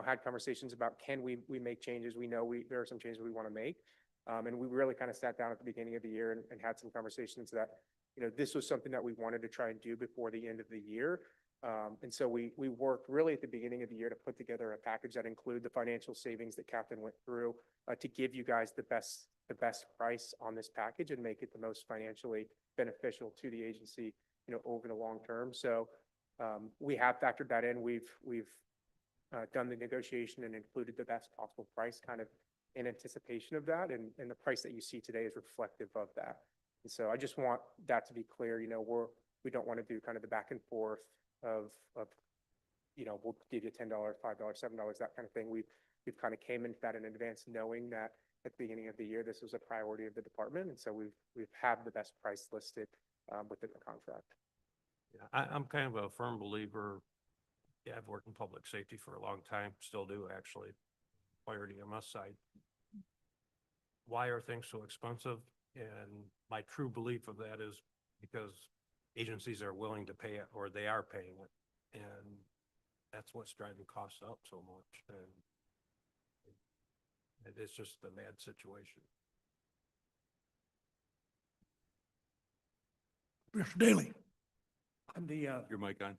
had conversations about, can we make changes? We know there are some changes we want to make. And we really kind of sat down at the beginning of the year and had some conversations that, this was something that we wanted to try and do before the end of the year. And so we worked really at the beginning of the year to put together a package that include the financial savings that Captain went through to give you guys the best price on this package and make it the most financially beneficial to the agency, over the long term. So we have factored that in. We've done the negotiation and included the best possible price kind of in anticipation of that. And the price that you see today is reflective of that. And so I just want that to be clear. We don't want to do kind of the back and forth of we'll give you $10, $5, $7, that kind of thing. We've kind of came into that in advance, knowing that at the beginning of the year, this was a priority of the department. And so we've had the best price listed within the contract. Yeah, I'm kind of a firm believer. Yeah, I've worked in public safety for a long time, still do actually, fire EMS side. Why are things so expensive? And my true belief of that is because agencies are willing to pay it, or they are paying it. And that's what's driving costs up so much. And it's just a bad situation. Mr. Daly. On the, Your mic on?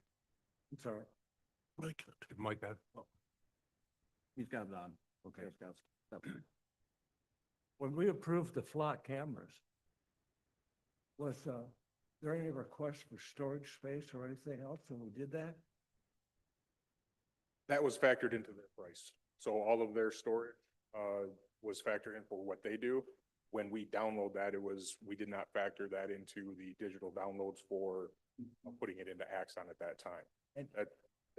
I'm sorry, Mike. Your mic on? He's got it on. Okay, he's got it. when we approved the flock cameras, was there any request for storage space or anything else when we did that? That was factored into their price. So all of their storage was factored in for what they do. When we download that, we did not factor that into the digital downloads for putting it into Axon at that time. And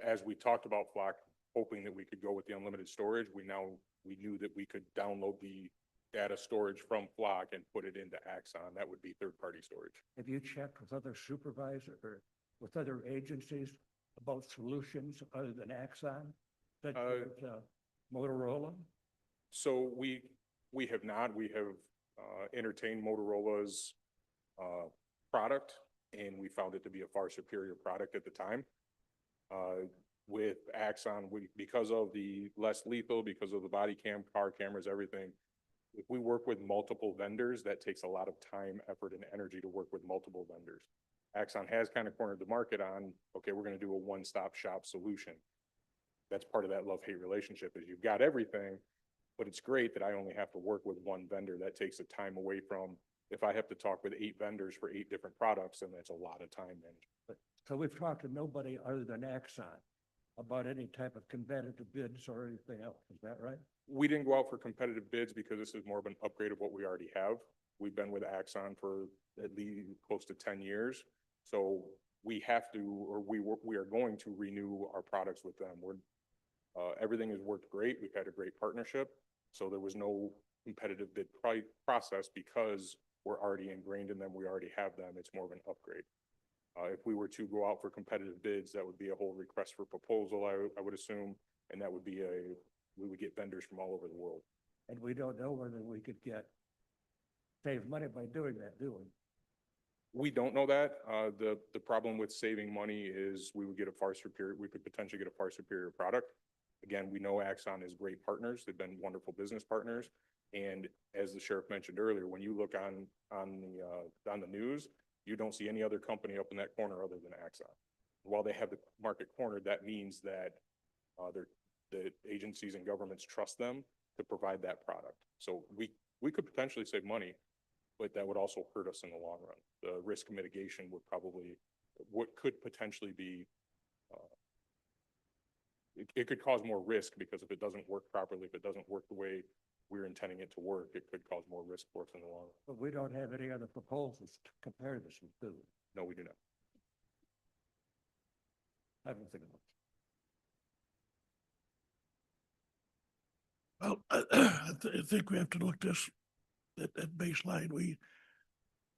As we talked about Flock, hoping that we could go with the unlimited storage, we knew that we could download the data storage from Flock and put it into Axon. That would be third-party storage. have you checked with other supervisors or with other agencies about solutions other than Axon, such as Motorola? So we have not. We have entertained Motorola's product, and we found it to be a far superior product at the time. With Axon, because of the less lethal, because of the body cam, car cameras, everything, if we work with multiple vendors, that takes a lot of time, effort, and energy to work with multiple vendors. Axon has kind of cornered the market on, okay, we're going to do a one-stop shop solution. That's part of that love-hate relationship, is you've got everything, but it's great that I only have to work with one vendor. That takes the time away from, if I have to talk with 8 vendors for 8 different products, then that's a lot of time management. So we've talked to nobody other than Axon about any type of competitive bids or anything else. Is that right? We didn't go out for competitive bids because this is more of an upgrade of what we already have. We've been with Axon for at least close to 10 years. So we have to, or we are going to renew our products with them. Everything has worked great. We've had a great partnership. So there was no competitive bid process because we're already ingrained in them. We already have them. It's more of an upgrade. If we were to go out for competitive bids, that would be a whole request for proposal, I would assume. And that would be we would get vendors from all over the world. And we don't know whether we could save money by doing that, do we? We don't know that. The problem with saving money is we could potentially get a far superior product. Again, we know Axon is great partners. They've been wonderful business partners. And as the sheriff mentioned earlier, when you look on the news, you don't see any other company up in that corner other than Axon. While they have the market cornered, that means that the agencies and governments trust them to provide that product. So we could potentially save money, but that would also hurt us in the long run. The risk mitigation could potentially be, it could cause more risk because if it doesn't work properly, if it doesn't work the way we're intending it to work, it could cause more risk for us in the long run. But we don't have any other proposals to compare this with, do we? No, we do not. I don't think about Well, I think we have to look this at baseline. We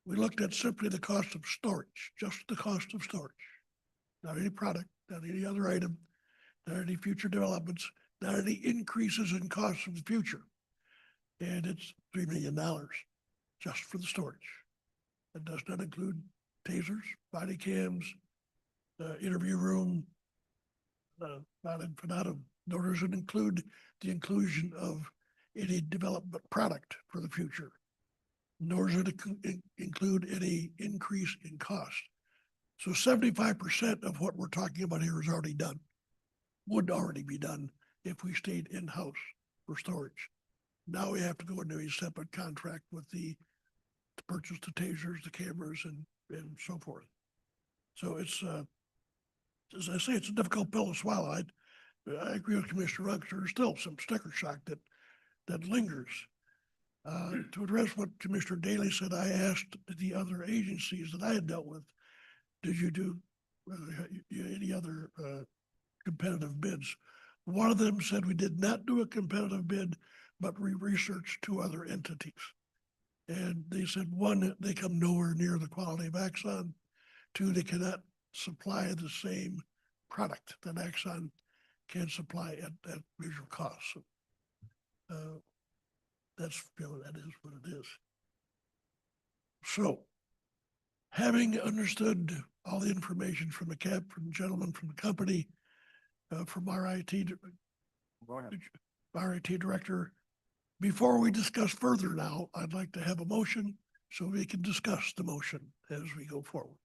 looked at simply the cost of storage, just the cost of storage. Not any product, not any other item, not any future developments, not any increases in costs in the future. And it's $3 million just for the storage. That does not include tasers, body cams, interview room, nor does it include the inclusion of any development product for the future, nor does it include any increase in cost. So 75% of what we're talking about here is already done, would already be done if we stayed in-house for storage. Now we have to go into a separate contract with to purchase the tasers, the cameras, and so forth. So it's, as I say, it's a difficult pill to swallow. I agree with Commissioner Ruggs. There's still some sticker shock that lingers. To address what Commissioner Daly said, I asked the other agencies that I had dealt with, did you do any other competitive bids? One of them said we did not do a competitive bid, but we researched two other entities. And they said, one, they come nowhere near the quality of Axon. Two, they cannot supply the same product that Axon can supply at reasonable cost. So, that is what it is. So, having understood all the information from the gentleman from the company, from our IT director, before we discuss further now, I'd like to have a motion so we can discuss the motion as we go forward.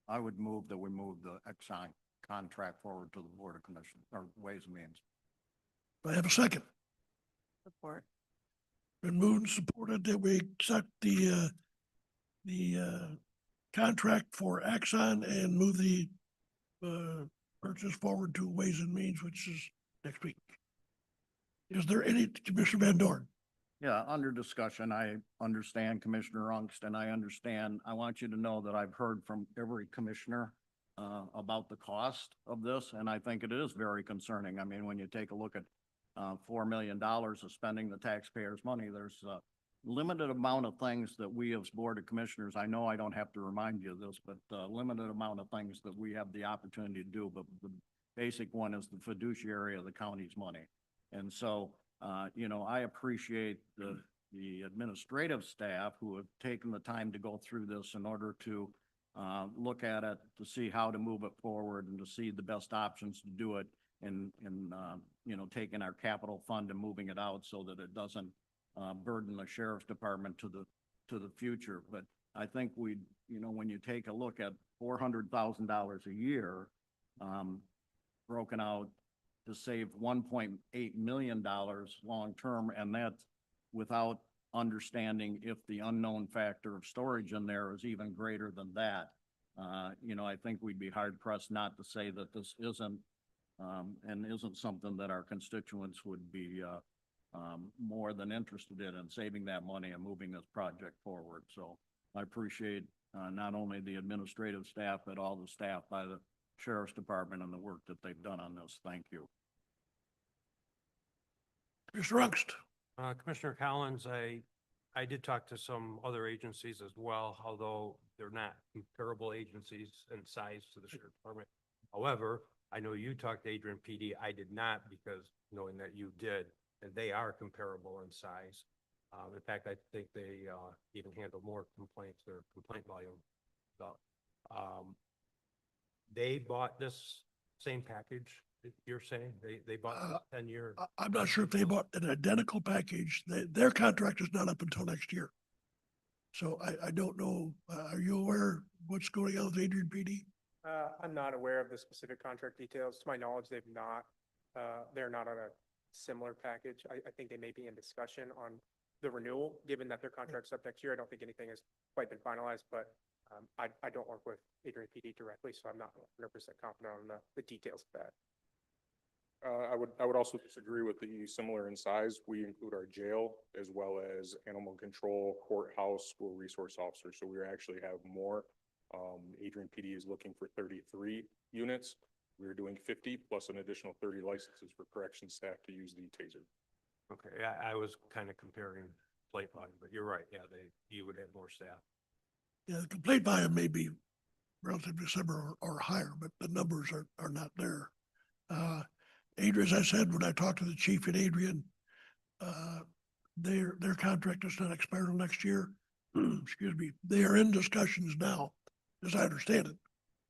I would move that we move the Exxon contract forward to the Board of Commissioners or Ways and Means. Do I have a second? Support. Been moved and supported that we accept the contract for Axon and move the purchase forward to Ways and Means, which is next week. Is there any, Commissioner Van Dorn? Yeah, under discussion, I understand Commissioner Ungst, and I want you to know that I've heard from every commissioner about the cost of this, and I think it is very concerning. I mean, when you take a look at $4 million of spending the taxpayers' money, there's a limited amount of things that we as Board of Commissioners, I know I don't have to remind you of this, but limited amount of things that we have the opportunity to do, but the basic one is the fiduciary of the county's money. And so, I appreciate the administrative staff who have taken the time to go through this in order to look at it, to see how to move it forward and to see the best options to do it and taking our capital fund and moving it out so that it doesn't burden the sheriff's department to the future. But I think when you take a look at $400,000 a year, broken out to save $1.8 million long-term, and that's without understanding if the unknown factor of storage in there is even greater than that. I think we'd be hard pressed not to say that this isn't, and isn't something that our constituents would be, more than interested in saving that money and moving this project forward. So I appreciate, not only the administrative staff, but all the staff by the Sheriff's Department and the work that they've done on this. Thank you. Mr. Ungst. Commissioner Collins, I did talk to some other agencies as well, although they're not comparable agencies in size to the Sheriff's Department. However, I know you talked to Adrian PD. I did not, because knowing that you did, and they are comparable in size. In fact, I think they even handle more complaints, their complaint volume. So, they bought this same package, you're saying? They bought this 10-year? I'm not sure if they bought an identical package. Their contract is not up until next year. So I don't know. Are you aware what's going on with Adrian PD? I'm not aware of the specific contract details. To my knowledge, they've not, they're not on a similar package. I think they may be in discussion on the renewal, given that their contract's up next year. I don't think anything has quite been finalized, but I don't work with Adrian PD directly, so I'm not 100% confident on the details of that. I would also disagree with the similar in size. We include our jail as well as animal control, courthouse, school resource officer. So we actually have more. Adrian PD is looking for 33 units. We're doing 50 plus an additional 30 licenses for corrections staff to use the taser. Okay, I was kind of comparing plate volume, but you're right. Yeah, you would have more staff. Yeah, the complaint volume may be relatively similar or higher, but the numbers are not there. Adrian, as I said, when I talked to the chief and Adrian, their contract does not expire until next year. Excuse me. They are in discussions now, as I understand it,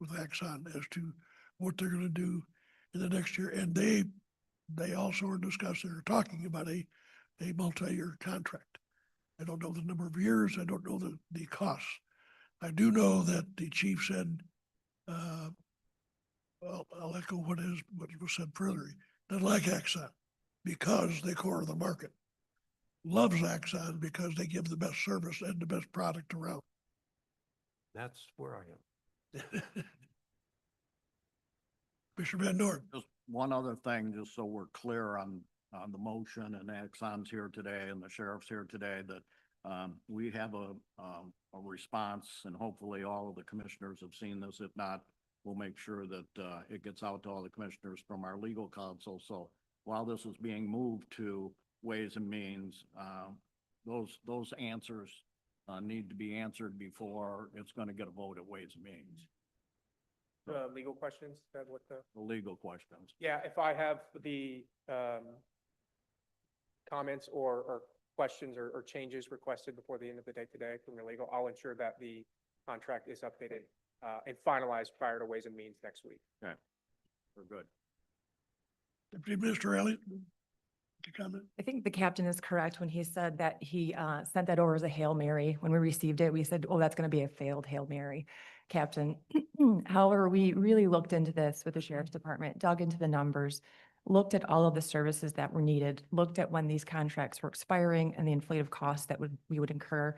with Axon as to what they're going to do in the next year. And they also are discussing or talking about a multi-year contract. I don't know the number of years. I don't know the costs. I do know that the chief said, well, I'll echo what was said further. Doesn't like Axon because they corner the market. Loves Axon because they give the best service and the best product around. That's where I am. Mr. Van Dorn. Just one other thing, just so we're clear on the motion, and Axon's here today and the sheriff's here today, that we have a response, and hopefully all of the commissioners have seen this. If not, we'll make sure that it gets out to all the commissioners from our legal counsel. So while this is being moved to Ways and Means, those answers need to be answered before it's going to get a vote at Ways and Means. Legal questions, is that what the? The legal questions. Yeah, if I have the comments or questions or changes requested before the end of the day today from your legal, I'll ensure that the contract is updated and finalized prior to Ways and Means next week. Okay, we're good. Deputy Minister Elliott, comment? I think the captain is correct when he said that he sent that over as a Hail Mary. When we received it, we said, oh, that's going to be a failed Hail Mary, Captain. However, we really looked into this with the Sheriff's Department, dug into the numbers, looked at all of the services that were needed, looked at when these contracts were expiring and the inflated costs that we would incur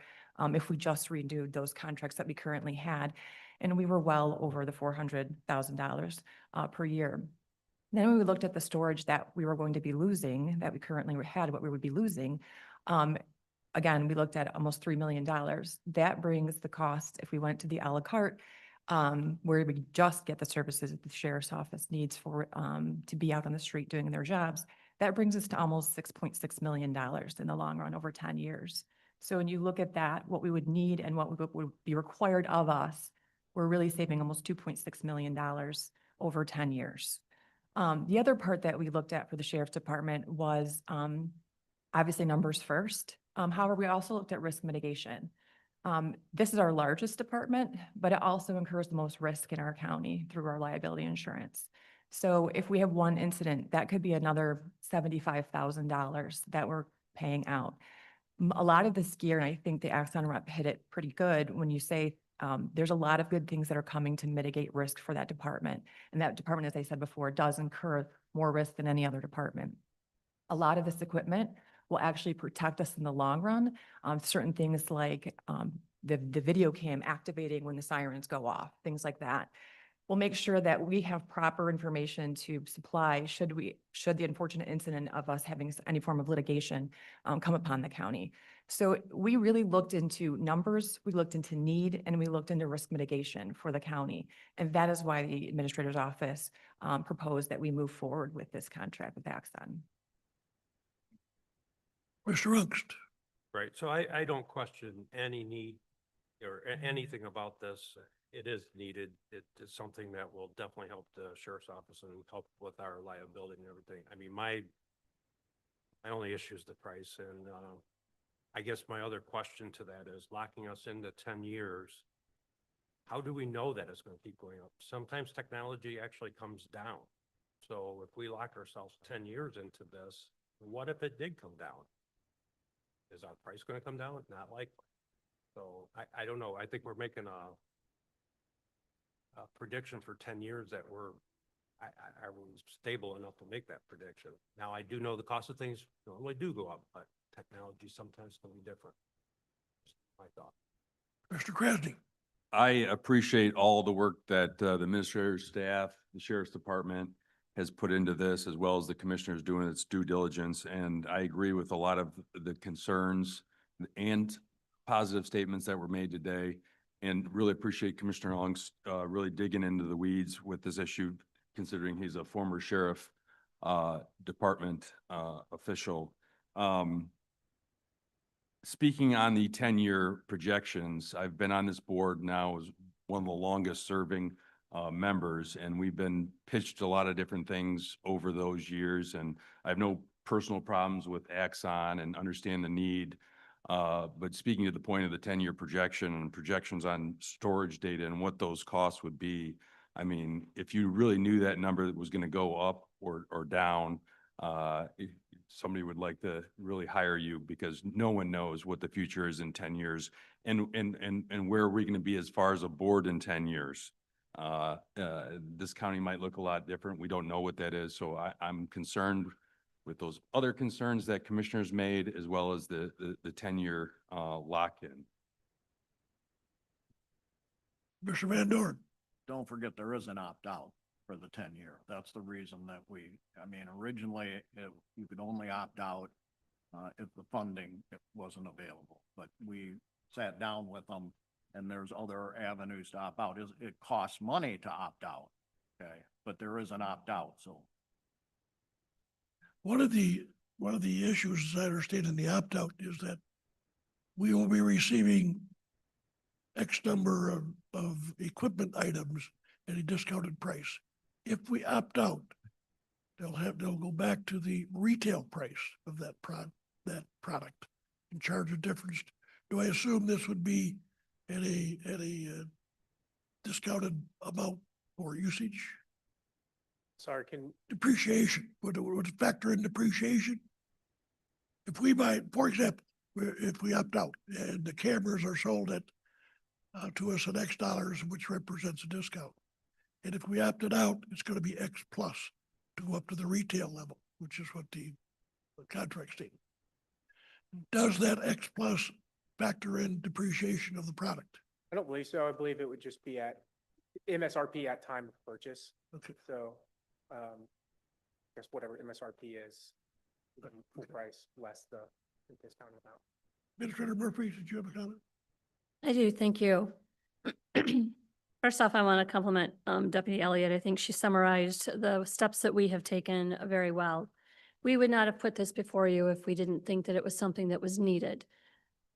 if we just renewed those contracts that we currently had. And we were well over the $400,000 per year. Then we looked at the storage that we were going to be losing, that we currently had, what we would be losing. Again, we looked at almost $3 million. That brings the cost, if we went to the a la carte, where we just get the services that the sheriff's office needs for to be out on the street doing their jobs, that brings us to almost $6.6 million in the long run over 10 years. So when you look at that, what we would need and what would be required of us, we're really saving almost $2.6 million over 10 years. The other part that we looked at for the Sheriff's Department was obviously numbers first. However, we also looked at risk mitigation. This is our largest department, but it also incurs the most risk in our county through our liability insurance. So if we have one incident, that could be another $75,000 that we're paying out. A lot of this gear, and I think the Axon rep hit it pretty good when you say there's a lot of good things that are coming to mitigate risk for that department. And that department, as I said before, does incur more risk than any other department. A lot of this equipment will actually protect us in the long run. Certain things like the video cam activating when the sirens go off, things like that. We'll make sure that we have proper information to supply should the unfortunate incident of us having any form of litigation come upon the county. So we really looked into numbers, we looked into need, and we looked into risk mitigation for the county. And that is why the administrator's office proposed that we move forward with this contract with Axon. Mr. Ungst. Right, so I don't question any need or anything about this. It is needed. It is something that will definitely help the sheriff's office and help with our liability and everything. I mean, my only issue is the price, and I guess my other question to that is locking us into 10 years. How do we know that it's gonna keep going up? Sometimes technology actually comes down. So if we lock ourselves 10 years into this, what if it did come down? Is our price gonna come down? Not likely. So I don't know. I think we're making a prediction for 10 years that are we stable enough to make that prediction? Now, I do know the cost of things normally do go up, but technology sometimes can be different. Just my thought. Mr. Krasny. I appreciate all the work that the administrator's staff, the sheriff's department has put into this, as well as the commissioners doing its due diligence. And I agree with a lot of the concerns and positive statements that were made today. And really appreciate Commissioner Ungst really digging into the weeds with this issue, considering he's a former sheriff department official. Speaking on the 10-year projections, I've been on this board now as one of the longest serving members, and we've been pitched a lot of different things over those years. And I have no personal problems with Axon and understand the need. But speaking to the point of the 10-year projection and projections on storage data and what those costs would be, I mean, if you really knew that number was going to go up or down, somebody would like to really hire you, because no one knows what the future is in 10 years and where are we going to be as far as a board in 10 years. This county might look a lot different. We don't know what that is. So I'm concerned with those other concerns that commissioners made, as well as the 10-year lock-in. Mr. Van Dorn. Don't forget, there is an opt-out for the 10-year. That's the reason that originally you could only opt out if the funding wasn't available. But we sat down with them, and there's other avenues to opt out. It costs money to opt out, okay? But there is an opt-out, so. One of the issues, as I understand in the opt-out, is that we will be receiving X number of equipment items at a discounted price. If we opt out, they'll go back to the retail price of that product and charge a difference. Do I assume this would be at a discounted amount for usage? Sorry, Depreciation, would it factor in depreciation? If we buy, for example, if we opt out and the cameras are sold at to us at X dollars, which represents a discount. And if we opted out, it's going to be X plus to go up to the retail level, which is what the contract statement. Does that X plus factor in depreciation of the product? I don't believe so. I believe it would just be at MSRP at time of purchase. Okay. So, I guess whatever MSRP is, full price less the discount amount. Administrator Murphy, did you have a comment? I do, thank you. First off, I want to compliment Deputy Elliott. I think she summarized the steps that we have taken very well. We would not have put this before you if we didn't think that it was something that was needed.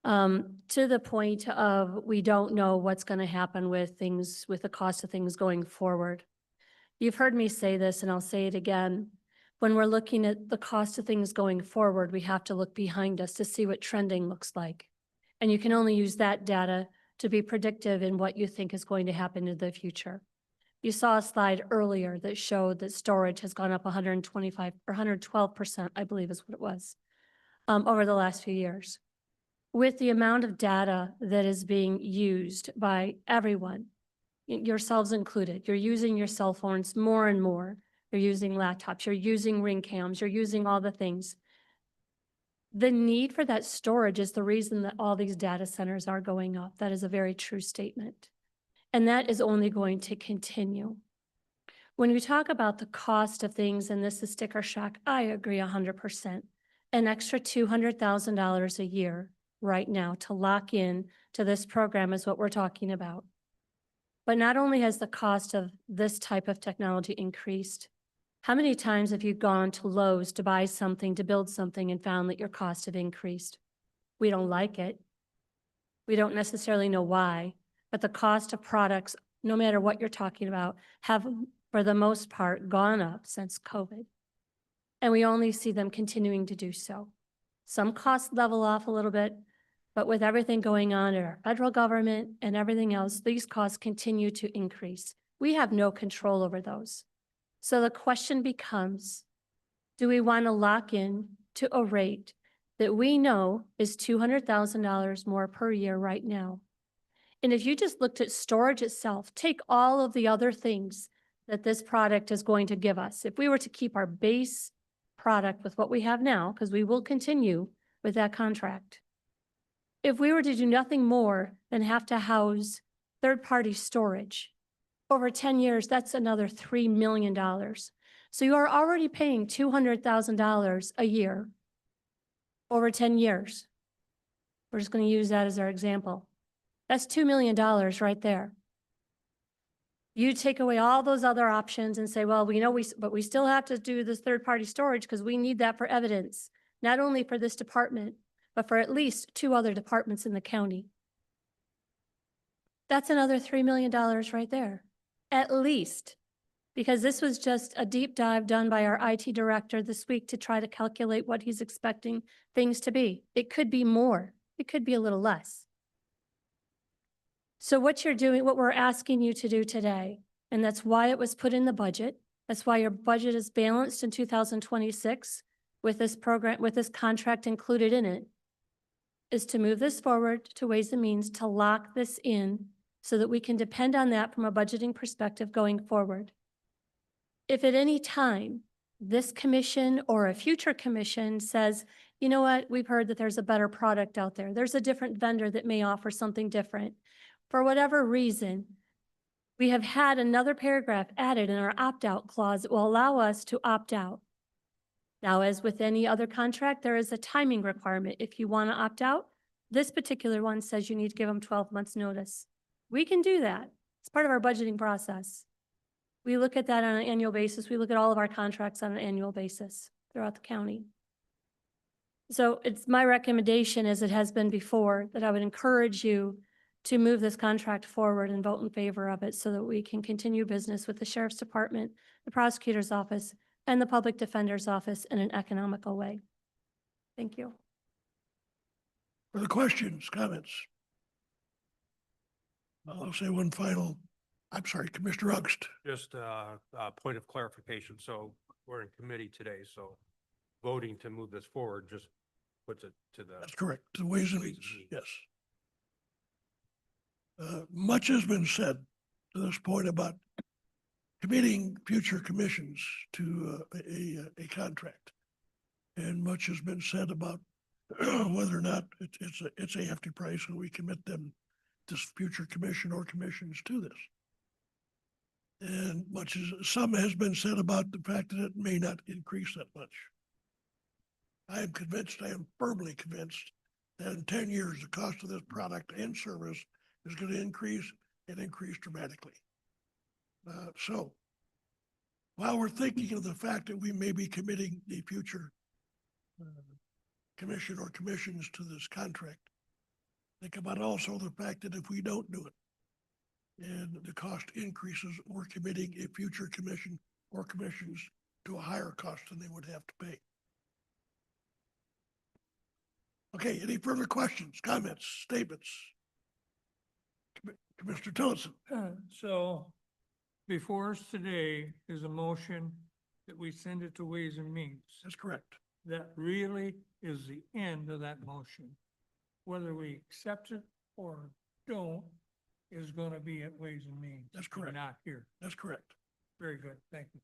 To the point of we don't know what's going to happen with things, with the cost of things going forward. You've heard me say this, and I'll say it again. When we're looking at the cost of things going forward, we have to look behind us to see what trending looks like. And you can only use that data to be predictive in what you think is going to happen in the future. You saw a slide earlier that showed that storage has gone up 125 or 112%, I believe is what it was, over the last few years. With the amount of data that is being used by everyone, yourselves included, you're using your cell phones more and more. You're using laptops, you're using ring cams, you're using all the things. The need for that storage is the reason that all these data centers are going up. That is a very true statement. And that is only going to continue. When we talk about the cost of things, and this is sticker shock, I agree 100%. An extra $200,000 a year right now to lock in to this program is what we're talking about. But not only has the cost of this type of technology increased, how many times have you gone to Lowe's to buy something, to build something, and found that your costs have increased? We don't like it. We don't necessarily know why, but the cost of products, no matter what you're talking about, have, for the most part, gone up since COVID. And we only see them continuing to do so. Some costs level off a little bit, but with everything going on in our federal government and everything else, these costs continue to increase. We have no control over those. So the question becomes, do we want to lock in to a rate that we know is $200,000 more per year right now? And if you just looked at storage itself, take all of the other things that this product is going to give us. If we were to keep our base product with what we have now, because we will continue with that contract, if we were to do nothing more than have to house third-party storage, over 10 years, that's another $3 million. So you are already paying $200,000 a year over 10 years. We're just going to use that as our example. That's $2 million right there. You take away all those other options and say, well, we know but we still have to do this third-party storage because we need that for evidence, not only for this department, but for at least 2 other departments in the county. That's another $3 million right there, at least, because this was just a deep dive done by our IT director this week to try to calculate what he's expecting things to be. It could be more. It could be a little less. So what you're doing, what we're asking you to do today, and that's why it was put in the budget, that's why your budget is balanced in 2026 with this program, with this contract included in it, is to move this forward to Ways and Means to lock this in so that we can depend on that from a budgeting perspective going forward. If at any time this commission or a future commission says, you know what, we've heard that there's a better product out there, there's a different vendor that may offer something different, for whatever reason, we have had another paragraph added in our opt-out clause that will allow us to opt out. Now, as with any other contract, there is a timing requirement. If you want to opt out, this particular one says you need to give them 12 months notice. We can do that. It's part of our budgeting process. We look at that on an annual basis. We look at all of our contracts on an annual basis throughout the county. So it's my recommendation, as it has been before, that I would encourage you to move this contract forward and vote in favor of it so that we can continue business with the Sheriff's Department, the Prosecutor's Office, and the Public Defender's Office in an economical way. Thank you. Further questions, comments? I'll say one final, I'm sorry, Commissioner August. Just a point of clarification. So we're in committee today, so voting to move this forward just puts it to the. That's correct, the Ways and Ways Means, and Means. yes. Much has been said to this point about committing future commissions to a contract. And much has been said about whether or not it's a hefty price when we commit them, this future commission or commissions to this. And some has been said about the fact that it may not increase that much. I am convinced, I am firmly convinced that in 10 years, the cost of this product and service is going to increase and increase dramatically. So while we're thinking of the fact that we may be committing the future commission or commissions to this contract, think about also the fact that if we don't do it and the cost increases, we're committing a future commission or commissions to a higher cost than they would have to pay. Okay, any further questions, comments, statements? Commissioner Tillotson. So before us today is a motion that we send it to Ways and Means. That's correct. That really is the end of that motion. Whether we accept it or don't is going to be at Ways and Means. That's correct. Not here. That's correct. Very good. Thank you.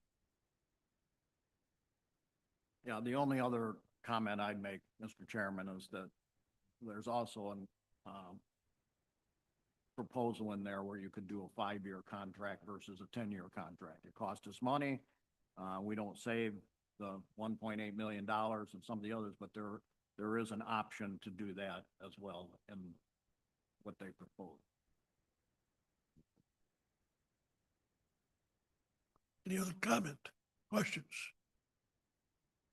Yeah, the only other comment I'd make, Mr. Chairman, is that there's also an, proposal in there where you could do a 5-year contract versus a 10-year contract. It costs us money. We don't save the $1.8 million and some of the others, but there is an option to do that as well in what they propose. Any other comment, questions?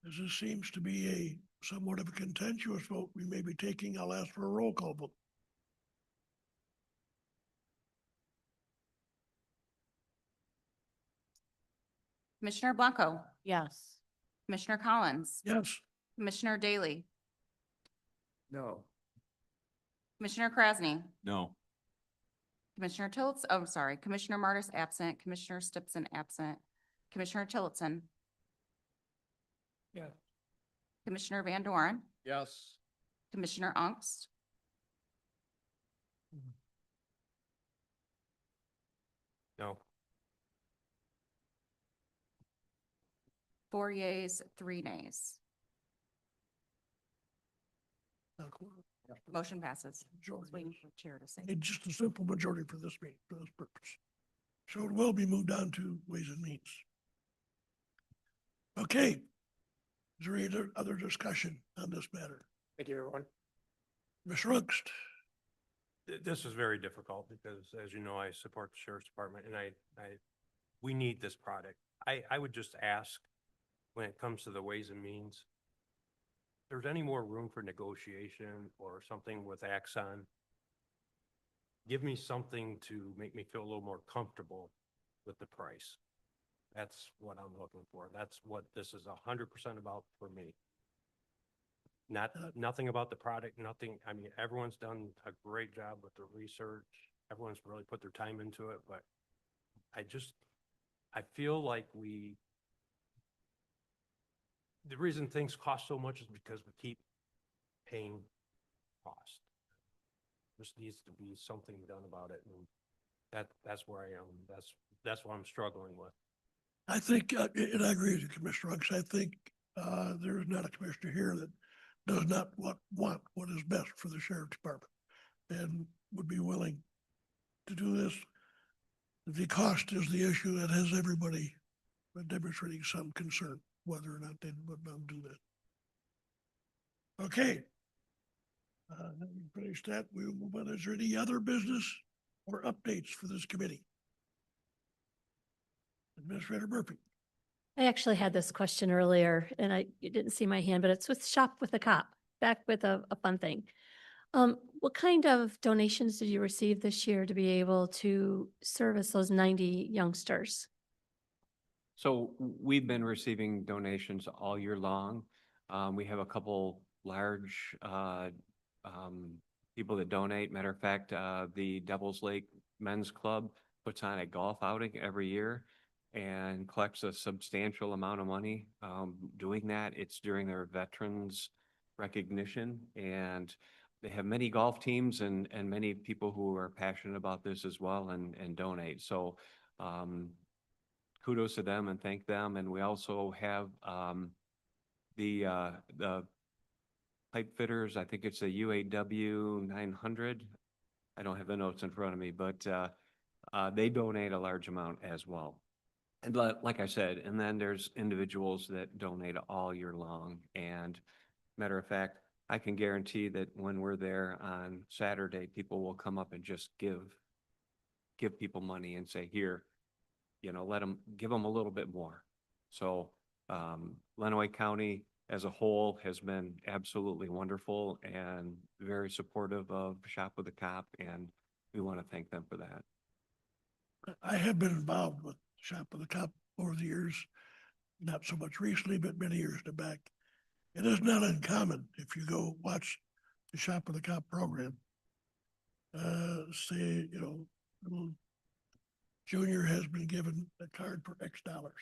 As this seems to be a somewhat of a contentious vote we may be taking, I'll ask for a roll call vote. Commissioner Blanco, Yes. Commissioner Collins, Yes, Commissioner Daly, No. Commissioner Krasny, No. Commissioner Tilts, oh, I'm sorry, Commissioner Martis absent, Commissioner Stipson absent, Commissioner Tillotson, Yeah. Commissioner Van Doren, Yes. Commissioner Ungst, No. 4 yeas, 3 nays. not a quorum. Motion passes. Majority. Just waiting for the chair to say. Need just a simple majority for this meeting, for this purpose. So it will be moved on to Ways and Means. Okay. Is there any other discussion on this matter? Thank you, everyone. Mr. Ungst? This is very difficult because, as you know, I support the sheriff's department and we need this product. I would just ask, when it comes to the Ways and Means, if there's any more room for negotiation or something with Axon, give me something to make me feel a little more comfortable with the price. That's what I'm looking for. That's what this is 100% about for me. Nothing about the product, nothing. I mean, everyone's done a great job with the research. Everyone's really put their time into it, but I feel like the reason things cost so much is because we keep paying cost. Just needs to be something done about it, and that's where I am. That's what I'm struggling with. I think, and I agree with you, Commissioner Ungst. I think there is not a commissioner here that does not want what is best for the sheriff department and would be willing to do this. The cost is the issue that has everybody demonstrating some concern, whether or not they would not do that. Okay. Having finished that, we will move on. Is there any other business or updates for this committee? Administrator Murphy. I actually had this question earlier and you didn't see my hand, but it's with Shop with a Cop, back with a fun thing. What kind of donations did you receive this year to be able to service those 90 youngsters? So we've been receiving donations all year long. We have a couple large people that donate. Matter of fact, the Devils Lake Men's Club puts on a golf outing every year and collects a substantial amount of money doing that. It's during their veterans recognition, and they have many golf teams and many people who are passionate about this as well and donate. So kudos to them and thank them. And we also have the pipe fitters. I think it's a UAW 900. I don't have the notes in front of me, but they donate a large amount as well. And like I said, and then there's individuals that donate all year long. And matter of fact, I can guarantee that when we're there on Saturday, people will come up and just give people money and say, here, give them a little bit more. So Lenawee County as a whole has been absolutely wonderful and very supportive of Shop with a Cop, and we want to thank them for that. I have been involved with Shop with a Cop over the years, not so much recently, but many years back. It is not uncommon if you go watch the Shop with a Cop program. Say, little Junior has been given a card for X dollars.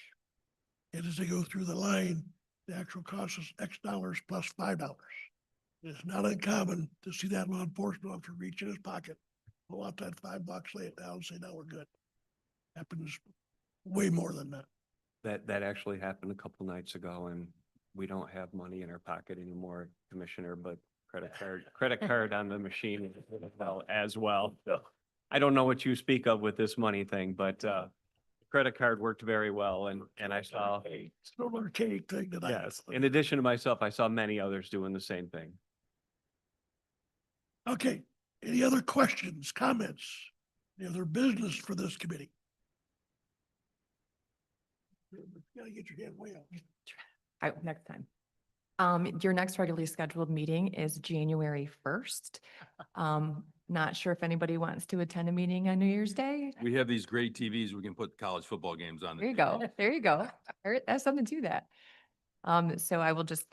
And as they go through the line, the actual cost is X dollars plus $5. It's not uncommon to see that law enforcement officer reach in his pocket, pull out that $5, lay it down, and say, "Now we're good." Happens way more than that. That actually happened a couple nights ago, and we don't have money in our pocket anymore, Commissioner, but credit card on the machine as well. I don't know what you speak of with this money thing, but, credit card worked very well and I saw, It's no archaic thing that I. yes, in addition to myself, I saw many others doing the same thing. Okay, any other questions, comments, any other business for this committee? You gotta get your hand way up. Next time. Your next regularly scheduled meeting is January 1st. Not sure if anybody wants to attend a meeting on New Year's Day. We have these great TVs, we can put college football games on. There you go. There you go. That's something to that. So I will just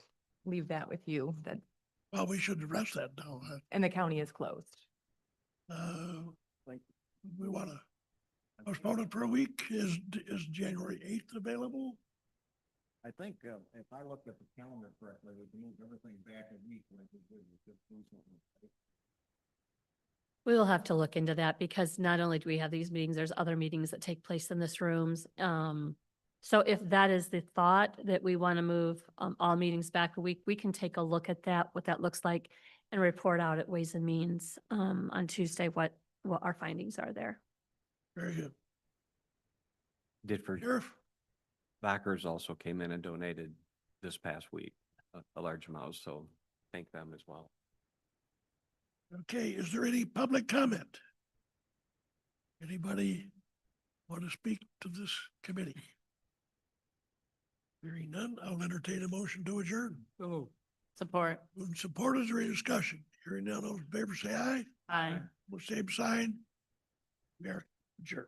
leave that with you that, Well, we should address that now. and the county is closed. Like, we wanna postpone it for a week. Is January 8th available? I think, if I looked at the calendar correctly, we can move everything back a week. We will have to look into that because not only do we have these meetings, there's other meetings that take place in this rooms. So if that is the thought that we want to move all meetings back a week, we can take a look at that, what that looks like, and report out at Ways and Means on Tuesday what our findings are there. Very good. Did for Sheriff? Backers also came in and donated this past week, a large amount, so thank them as well. Okay, is there any public comment? Anybody want to speak to this committee? Hearing none, I'll entertain a motion to adjourn. Support. Moving support, is there any discussion? Hearing none, all in favor, say aye. Aye. With same sign. We are adjourned.